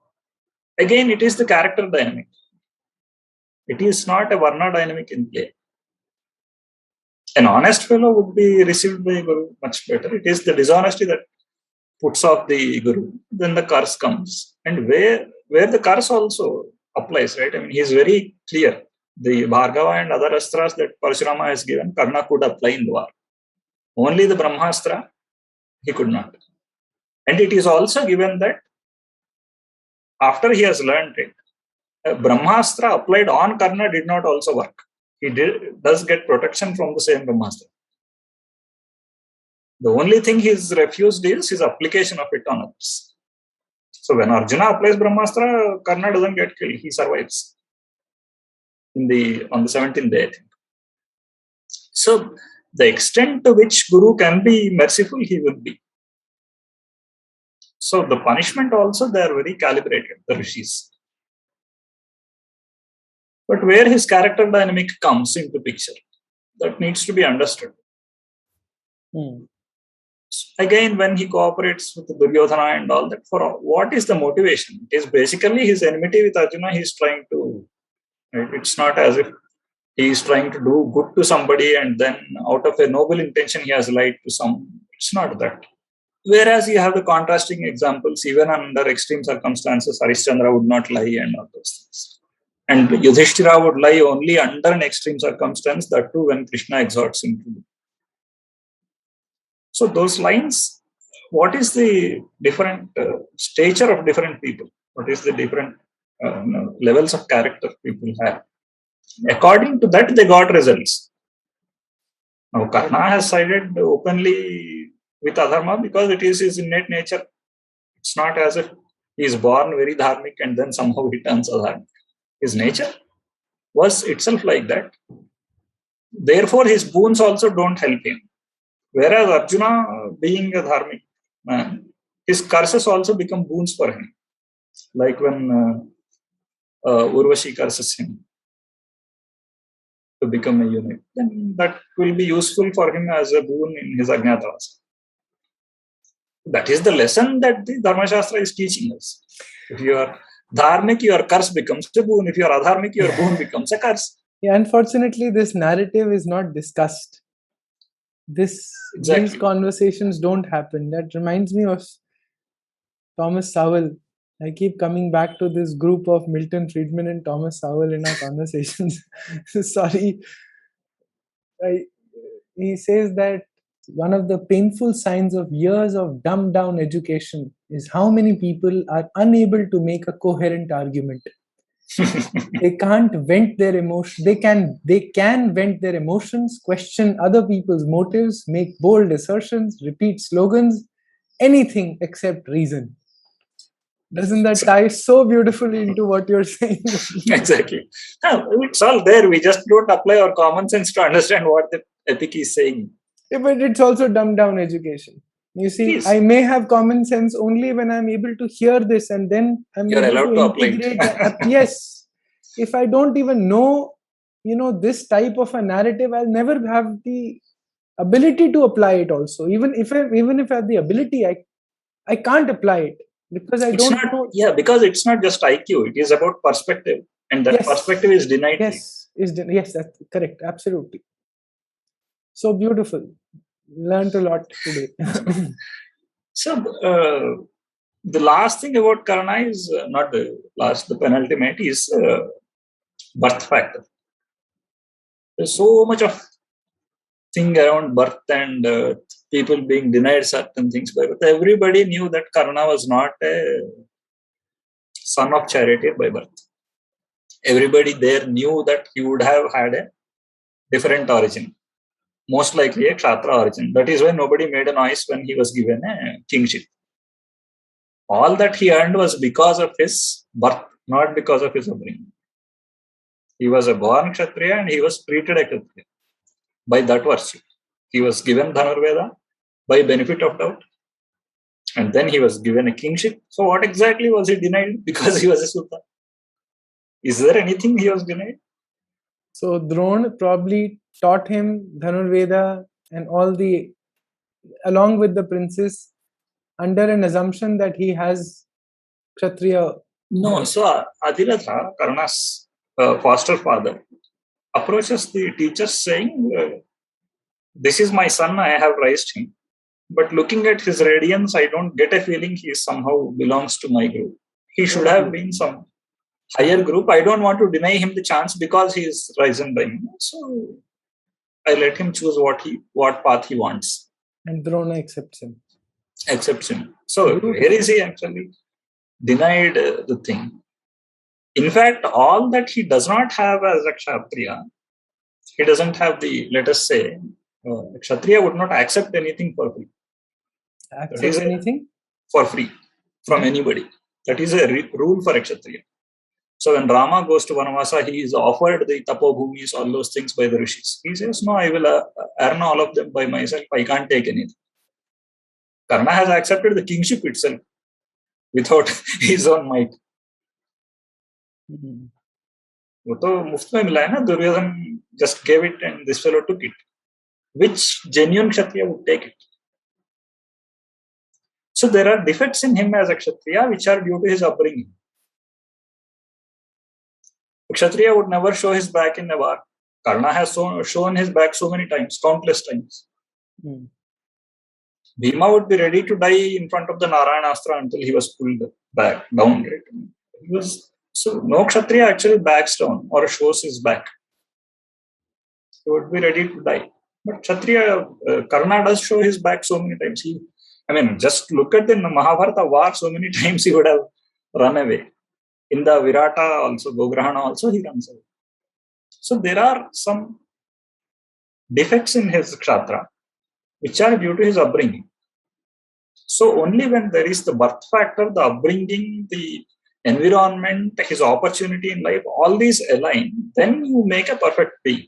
again, it is the character dynamic. It is not a Varna dynamic in play. An honest fellow would be received by Guru much better. It is the dishonesty that puts off the Guru. Then the curse comes. And where the curse also applies, right? I mean, he is very clear. The Bhargava and other astras that Parashurama has given, Karna could apply in the war. Only the Brahmastra, he could not. And it is also given that after he has learned it, Brahmastra applied on Karna did not also work. He does get protection from the same Brahmastra. The only thing he's refused is his application of it on others. So when Arjuna applies Brahmastra, Karna doesn't get killed. He survives on the 17th day, I think. So the extent to which Guru can be merciful, he will be. So the punishment also, they are very calibrated, the rishis. But where his character dynamic comes into picture, that needs to be understood. Again, when he cooperates with Duryodhana and all that, for what is the motivation? It is basically his enmity with Arjuna. He's trying to. It's not as if he is trying to do good to somebody and then out of a noble intention he has lied to some. It's not that. Whereas you have the contrasting examples, even under extreme circumstances, Harishchandra would not lie and all those things. And Yudhishthira would lie only under an extreme circumstance, that too when Krishna exhorts him to do. So those lines, what is the different stature of different people? What is the different levels of character people have? According to that, they got results. Now, Karna has sided openly with Adharma because it is his innate nature. It's not as if he is born very dharmic and then somehow he turns adharmic. His nature was itself like that. Therefore, his boons also don't help him. Whereas Arjuna, being a dharmic man, his curses also become boons for him. Like when Urvashi curses him to become a eunuch, then that will be useful for him as a boon in his Ajnatavasa. That is the lesson that the Dharma Shastra is teaching us. If you are dharmic, your curse becomes a boon. If you are adharmic, your boon becomes a curse. Yeah, unfortunately, this narrative is not discussed. These conversations don't happen. That reminds me of Thomas Sowell. I keep coming back to this group of Milton Friedman and Thomas Sowell in our conversations. Sorry. He says that one of the painful signs of years of dumbed down education is how many people are unable to make a coherent argument. They can't vent their emotions. They can vent their emotions, question other people's motives, make bold assertions, repeat slogans, anything except reason. Doesn't that tie so beautifully into what you're saying? Exactly. It's all there. We just don't apply our common sense to understand what the epic is saying. Yeah, but it's also dumbed down education. You see, I may have common sense only when I'm able to hear this, and then you're allowed to apply it. Yes. If I don't even know, this type of a narrative, I'll never have the ability to apply it also. Even if I have the ability, I can't apply it because I don't know. Yeah, because it's not just IQ. It is about perspective. And that perspective is denied. Yes, that's correct. Absolutely. So beautiful. Learned a lot today. So, the last thing about Karna is not the last, the penultimate is birth factor. There's so much of thing around birth and people being denied certain things by birth. Everybody knew that Karna was not a son of Charioteer by birth. Everybody there knew that he would have had a different origin. Most likely a Kshatriya origin. That is why nobody made a noise when he was given a kingship. All that he earned was because of his birth, not because of his upbringing. He was a born Kshatriya and he was treated as Kshatriya. By that virtue, he was given Dhanurveda by benefit of doubt. And then he was given a kingship. So what exactly was he denied? Because he was a Sultan. Is there anything he was denied? So Drona probably taught him Dhanurveda and along with the princes, under an assumption that he has Kshatriya. No, so Adhiratha, Karna's foster father, approaches the teachers saying, this is my son, I have raised him. But looking at his radiance, I don't get a feeling he somehow belongs to my group. He should have been some higher group. I don't want to deny him the chance because he is risen by me. So I let him choose what path he wants. And Drona accepts him. accepts him. So where is he actually denied the thing? In fact, all that he does not have as a Kshatriya, he doesn't have the, let us say, Kshatriya would not accept anything for free. Accept anything? For free from anybody. That is a rule for a Kshatriya. So when Rama goes to Vanavasa, he is offered the tapobhumis, all those things by the rishis. He says, no, I will earn all of them by myself. I can't take anything. Karna has accepted the kingship itself without his own might. वो तो मुफ्त में मिला है ना, Duryodhan just gave it and this fellow took it. Which genuine Kshatriya would take it? So there are defects in him as a Kshatriya which are due to his upbringing. A Kshatriya would never show his back in a war. Karna has shown his back so many times, countless times. Bhima would be ready to die in front of the Narayanastra until he was pulled back, down. Right? So no Kshatriya actually backs down or shows his back. He would be ready to die. But Kshatriya, Karna does show his back so many times. Just look at the Mahabharata war, so many times he would have run away. In the Virata also, Gograhana also, he runs away. So there are some defects in his Kshatriya which are due to his upbringing. So only when there is the birth factor, the upbringing, the environment, his opportunity in life, all these align, then you make a perfect being.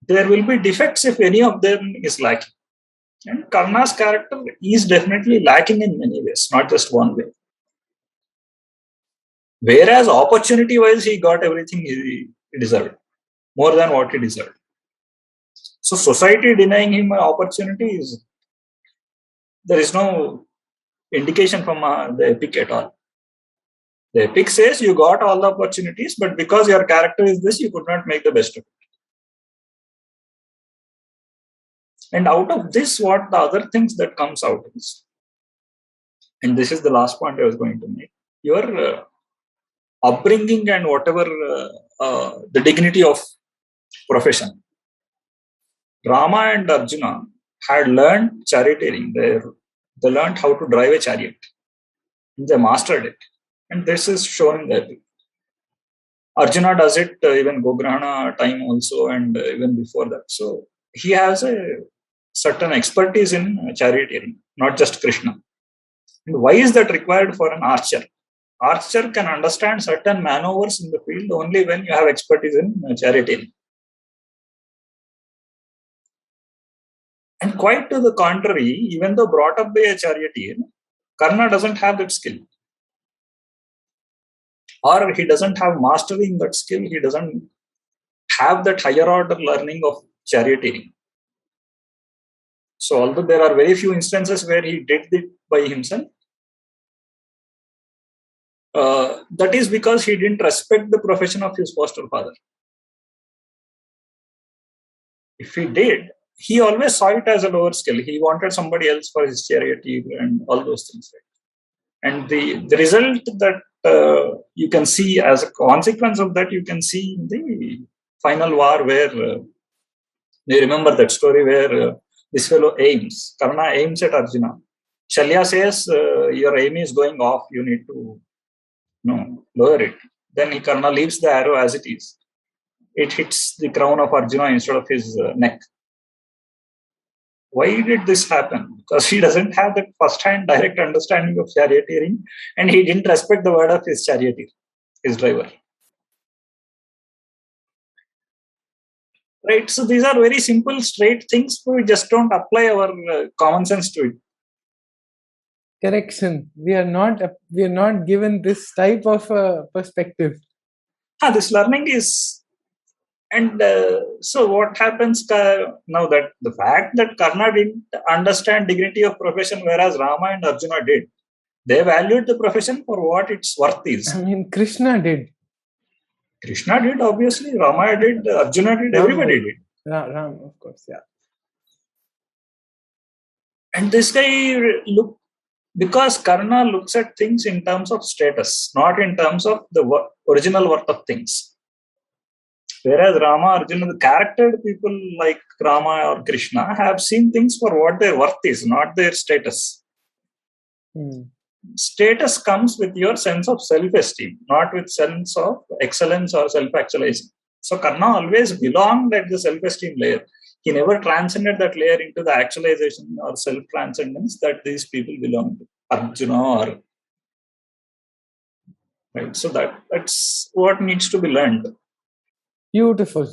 There will be defects if any of them is lacking. And Karna's character is definitely lacking in many ways, not just one way. Whereas opportunity-wise, he got everything he deserved, more than what he deserved. So society denying him an opportunity there is no indication from the epic at all. The epic says you got all the opportunities, but because your character is this, you could not make the best of it. And out of this, what the other things that comes out is, and this is the last point I was going to make, your upbringing and whatever the dignity of profession. Rama and Arjuna had learned charioteering. They learned how to drive a chariot. They mastered it. And this is shown in the epic. Arjuna does it even Gograhana time also and even before that. So he has a certain expertise in charioteering, not just Krishna. And why is that required for an archer? Archer can understand certain maneuvers in the field only when you have expertise in charioteering. And quite to the contrary, even though brought up by a charioteer, Karna doesn't have that skill. Or he doesn't have mastery in that skill. He doesn't have that higher order learning of charioteering. So although there are very few instances where he did it by himself, that is because he didn't respect the profession of his foster father. If he did, he always saw it as a lower skill. He wanted somebody else for his charioteer and all those things. Right? And the result that you can see as a consequence of that, you can see in the final war where you remember that story where this fellow aims. Karna aims at Arjuna. Shalya says, your aim is going off. You need to lower it. Then Karna leaves the arrow as it is. It hits the crown of Arjuna instead of his neck. Why did this happen? Because he doesn't have that first-hand direct understanding of charioteering and he didn't respect the word of his charioteer, his driver. Right? So these are very simple, straight things. We just don't apply our common sense to it. Correction. We are not given this type of perspective. This learning is... And so what happens now that the fact that Karna didn't understand dignity of profession, whereas Rama and Arjuna did, they valued the profession for what its worth is. Krishna did. Krishna did, obviously. Rama did, Arjuna did, everybody did. Ram, of course, yeah. And this guy because Karna looks at things in terms of status, not in terms of the original worth of things. Whereas Rama, Arjuna, the charactered people like Rama or Krishna have seen things for what their worth is, not their status. Status comes with your sense of self-esteem, not with sense of excellence or self-actualizing. So Karna always belonged at the self-esteem layer. He never transcended that layer into the actualization or self-transcendence that these people belong to, Arjuna or right. So that's what needs to be learned. Beautiful.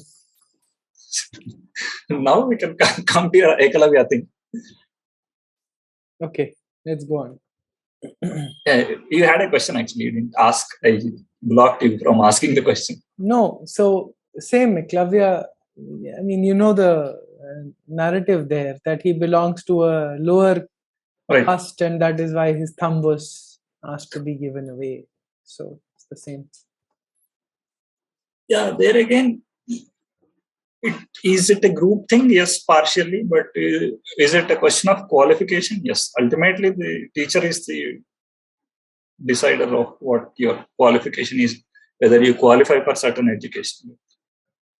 Now we can come to your Ekalavya thing. Okay, let's go on. You had a question actually. You didn't ask. I blocked you from asking the question. No, so same Eklavya. I mean, you know the narrative there that he belongs to a lower caste, and that is why his thumb was asked to be given away. So it's the same. Yeah, there again, is it a group thing? Yes, partially. But is it a question of qualification? Yes. Ultimately, the teacher is the decider of what your qualification is, whether you qualify for certain education.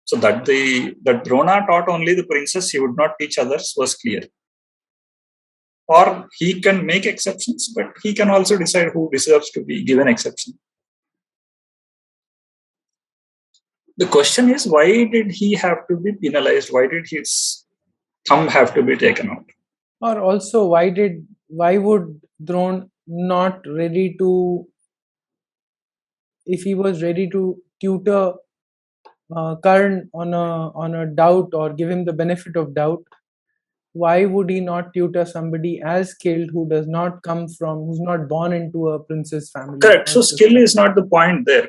So that Drona taught only the princess, he would not teach others, was clear. Or he can make exceptions, but he can also decide who deserves to be given exception. The question is, why did he have to be penalized? Why did his thumb have to be taken out? Or also, why would Drona not ready to, if he was ready to tutor Karn on a doubt or give him the benefit of doubt, why would he not tutor somebody as skilled who does not come from, who's not born into a princess family? Correct. So skill is not the point there.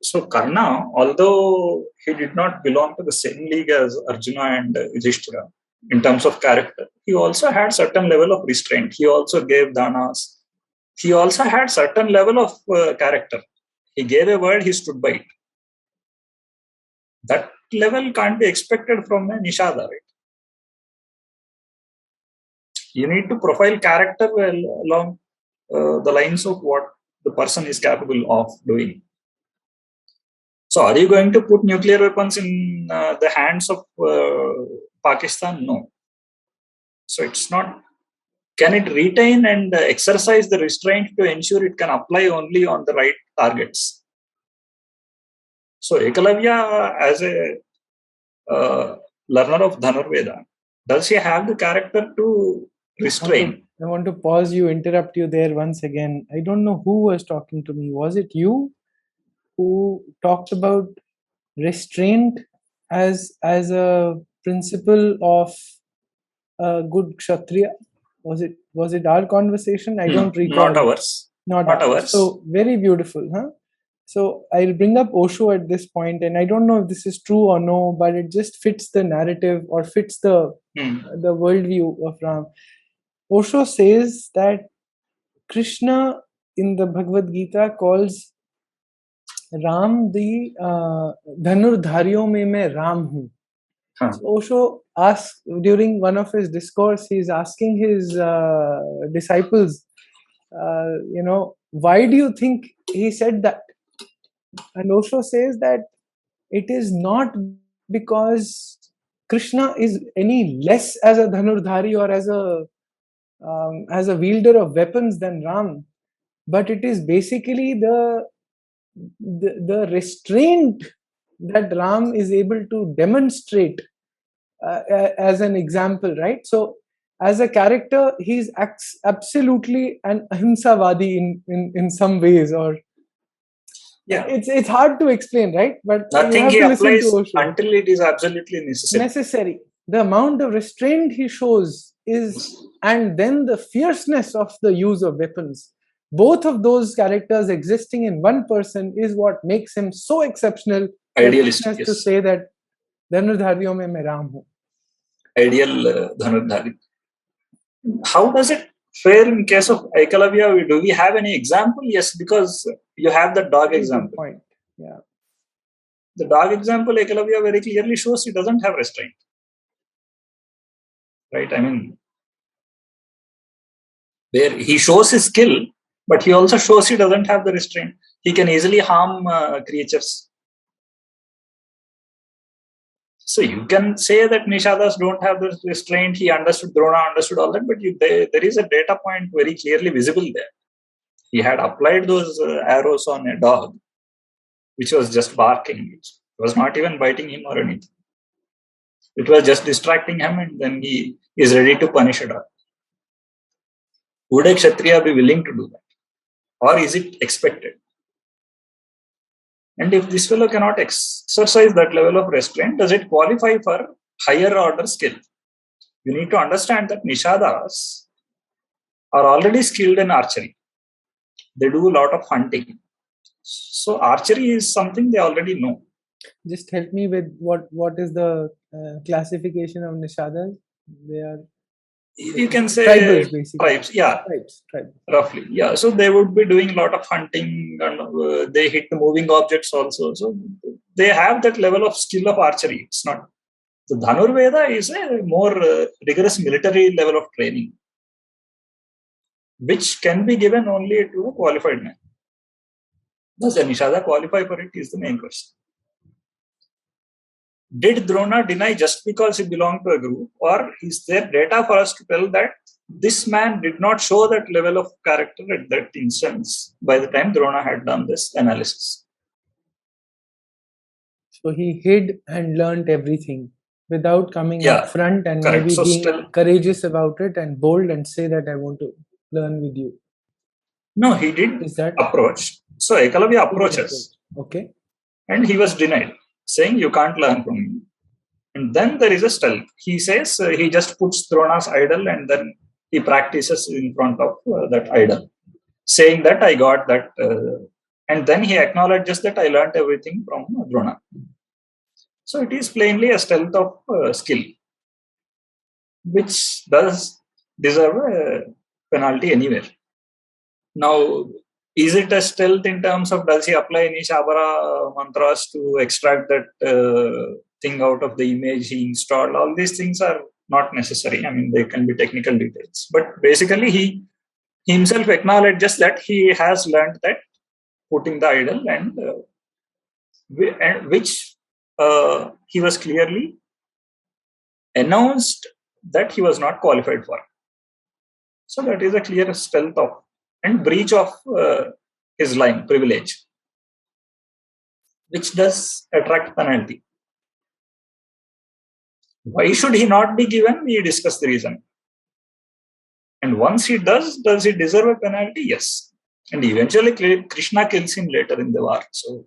So Karna, although he did not belong to the same league as Arjuna and Yudhishthira in terms of character, he also had certain level of restraint. He also gave danas. He also had certain level of character. He gave a word, he stood by it. That level can't be expected from a Nishada, right? You need to profile character along the lines of what the person is capable of doing. So are you going to put nuclear weapons in the hands of Pakistan? No. So it's not. Can it retain and exercise the restraint to ensure it can apply only on the right targets? So Ekalavya, as a learner of Dhanurveda, does he have the character to restrain? I want to pause you, interrupt you there once again. I don't know who was talking to me. Was it you who talked about restraint as a principle of a good Kshatriya? Was it our conversation? I don't recall. Not ours. Not ours. So very beautiful, huh? So I'll bring up Osho at this point, and I don't know if this is true or no, but it just fits the narrative or fits the worldview of Ram. Osho says that Krishna in the Bhagavad Gita calls Ram the Dhanurdhariyon mein main Ram hu. So Osho asks during one of his discourse, he's asking his disciples, why do you think he said that? And Osho says that it is not because Krishna is any less as a Dhanurdhari or as a wielder of weapons than Ram, but it is basically the restraint that Ram is able to demonstrate as an example, right? So as a character, he's absolutely an ahimsavadi in some ways, or it's hard to explain, right? But nothing he applies until it is absolutely necessary. The amount of restraint he shows and then the fierceness of the use of weapons. Both of those characters existing in one person is what makes him so exceptional. Idealistic, to say that Dhanurdhariyon mein main Ram hu. Ideal Dhanurdhari. How does it fare in case of Ekalavya? Do we have any example? Yes, because you have the dog example. Point. Yeah. The dog example, Ekalavya very clearly shows he doesn't have restraint. Right? I mean, where he shows his skill, but he also shows he doesn't have the restraint. He can easily harm creatures. So you can say that Nishadas don't have this restraint. He understood, Drona understood all that, but there is a data point very clearly visible there. He had applied those arrows on a dog, which was just barking. It was not even biting him or anything. It was just distracting him, and then he is ready to punish a dog. Would a Kshatriya be willing to do that? Or is it expected? And if this fellow cannot exercise that level of restraint, does it qualify for higher order skill? You need to understand that Nishadas are already skilled in archery. They do a lot of hunting. So archery is something they already know. Just help me with what is the classification of Nishadas? They are, you can say, tribals, basically. Tribes. Yeah, tribes. Roughly. Yeah, so they would be doing a lot of hunting, and they hit the moving objects also. So they have that level of skill of archery. It's not. The Dhanurveda is a more rigorous military level of training, which can be given only to a qualified man. Does a Nishada qualify for it is the main question. Did Drona deny just because he belonged to a group, or is there data for us to tell that this man did not show that level of character at that instance by the time Drona had done this analysis? So he hid and learnt everything without coming up front and correct. maybe So being courageous about it and bold and say that I want to learn with you. No, he did approach. So Ekalavya approaches. Okay. And he was denied, saying you can't learn from me. And then there is a stealth. He says he just puts Drona's idol and then he practices in front of that idol, saying that I got that. And then he acknowledges that I learned everything from Drona. So it is plainly a stealth of skill, which does deserve a penalty anywhere. Now, is it a stealth in terms of does he apply any Shabara mantras to extract that thing out of the image he installed? All these things are not necessary. I mean, they can be technical details. But basically, he himself acknowledges that he has learned that putting the idol and which he was clearly announced that he was not qualified for. So that is a clear stealth of and breach of his line privilege, which does attract penalty. Why should he not be given? We discuss the reason. And once he does he deserve a penalty? Yes. And eventually Krishna kills him later in the war. So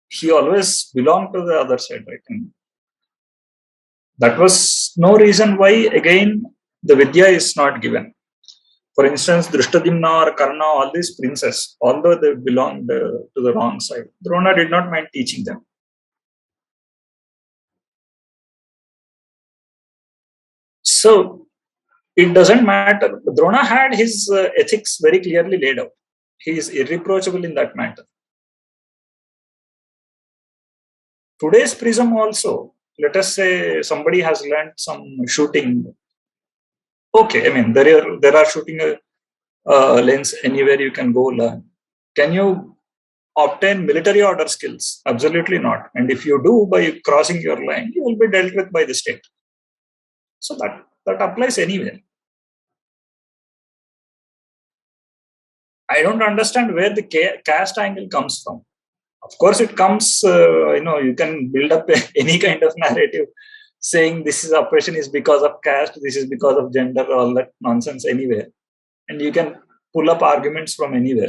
he always belonged to the other side, right? And that was no reason why, again, the Vidya is not given. For instance, Drishtadimna or Karna, all these princes, although they belonged to the wrong side, Drona did not mind teaching them. So it doesn't matter. Drona had his ethics very clearly laid out. He is irreproachable in that matter. Today's prism also, let us say somebody has learned some shooting. Okay, I mean, there are shooting lanes anywhere you can go learn. Can you obtain military order skills? Absolutely not. And if you do by crossing your line, you will be dealt with by the state. So that applies anywhere. I don't understand where the caste angle comes from. Of course, it comes, you can build up any kind of narrative saying this is oppression is because of caste, this is because of gender, all that nonsense anywhere. And you can pull up arguments from anywhere.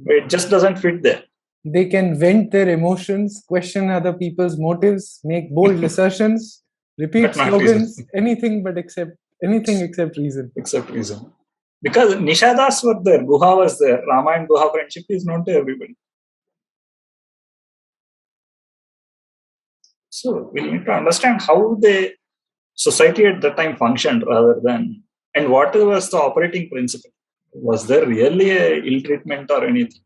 It just doesn't fit there. They can vent their emotions, question other people's motives, make bold assertions, repeat slogans, anything except reason. Except reason. Because Nishadas were there, Guha was there, Rama and Guha friendship is known to everybody. So we need to understand how the society at that time functioned rather than, and what was the operating principle. Was there really a ill treatment or anything?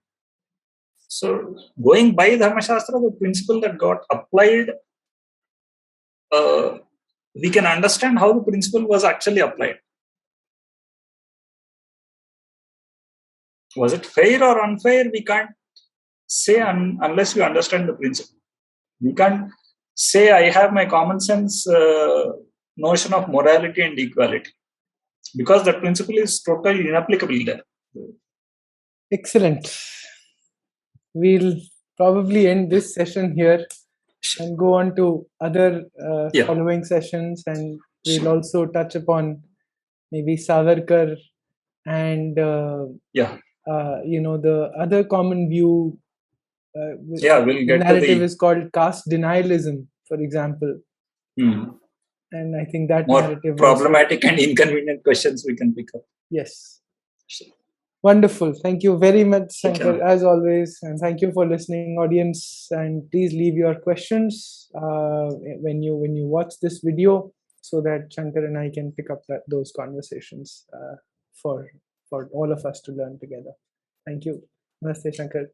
So going by Dharma Shastra, the principle that got applied, we can understand how the principle was actually applied. Was it fair or unfair? We can't say unless we understand the principle. We can't say I have my common sense notion of morality and equality, because that principle is totally inapplicable there. Excellent. We'll probably end this session here and go on to other Yeah. following sessions, and we'll Sure. also touch upon maybe Savarkar and Yeah. the other common view. Yeah, we'll The get to narrative the is called caste denialism, for example, and I think that more narrative problematic and inconvenient questions we can pick up. Yes. Sure. Wonderful. Thank you very much, Shankar, Okay. as always. And thank you for listening, audience. And please leave your questions when you watch this video, so that Shankar and I can pick up those conversations for all of us to learn together. Thank you. Namaste, Shankar.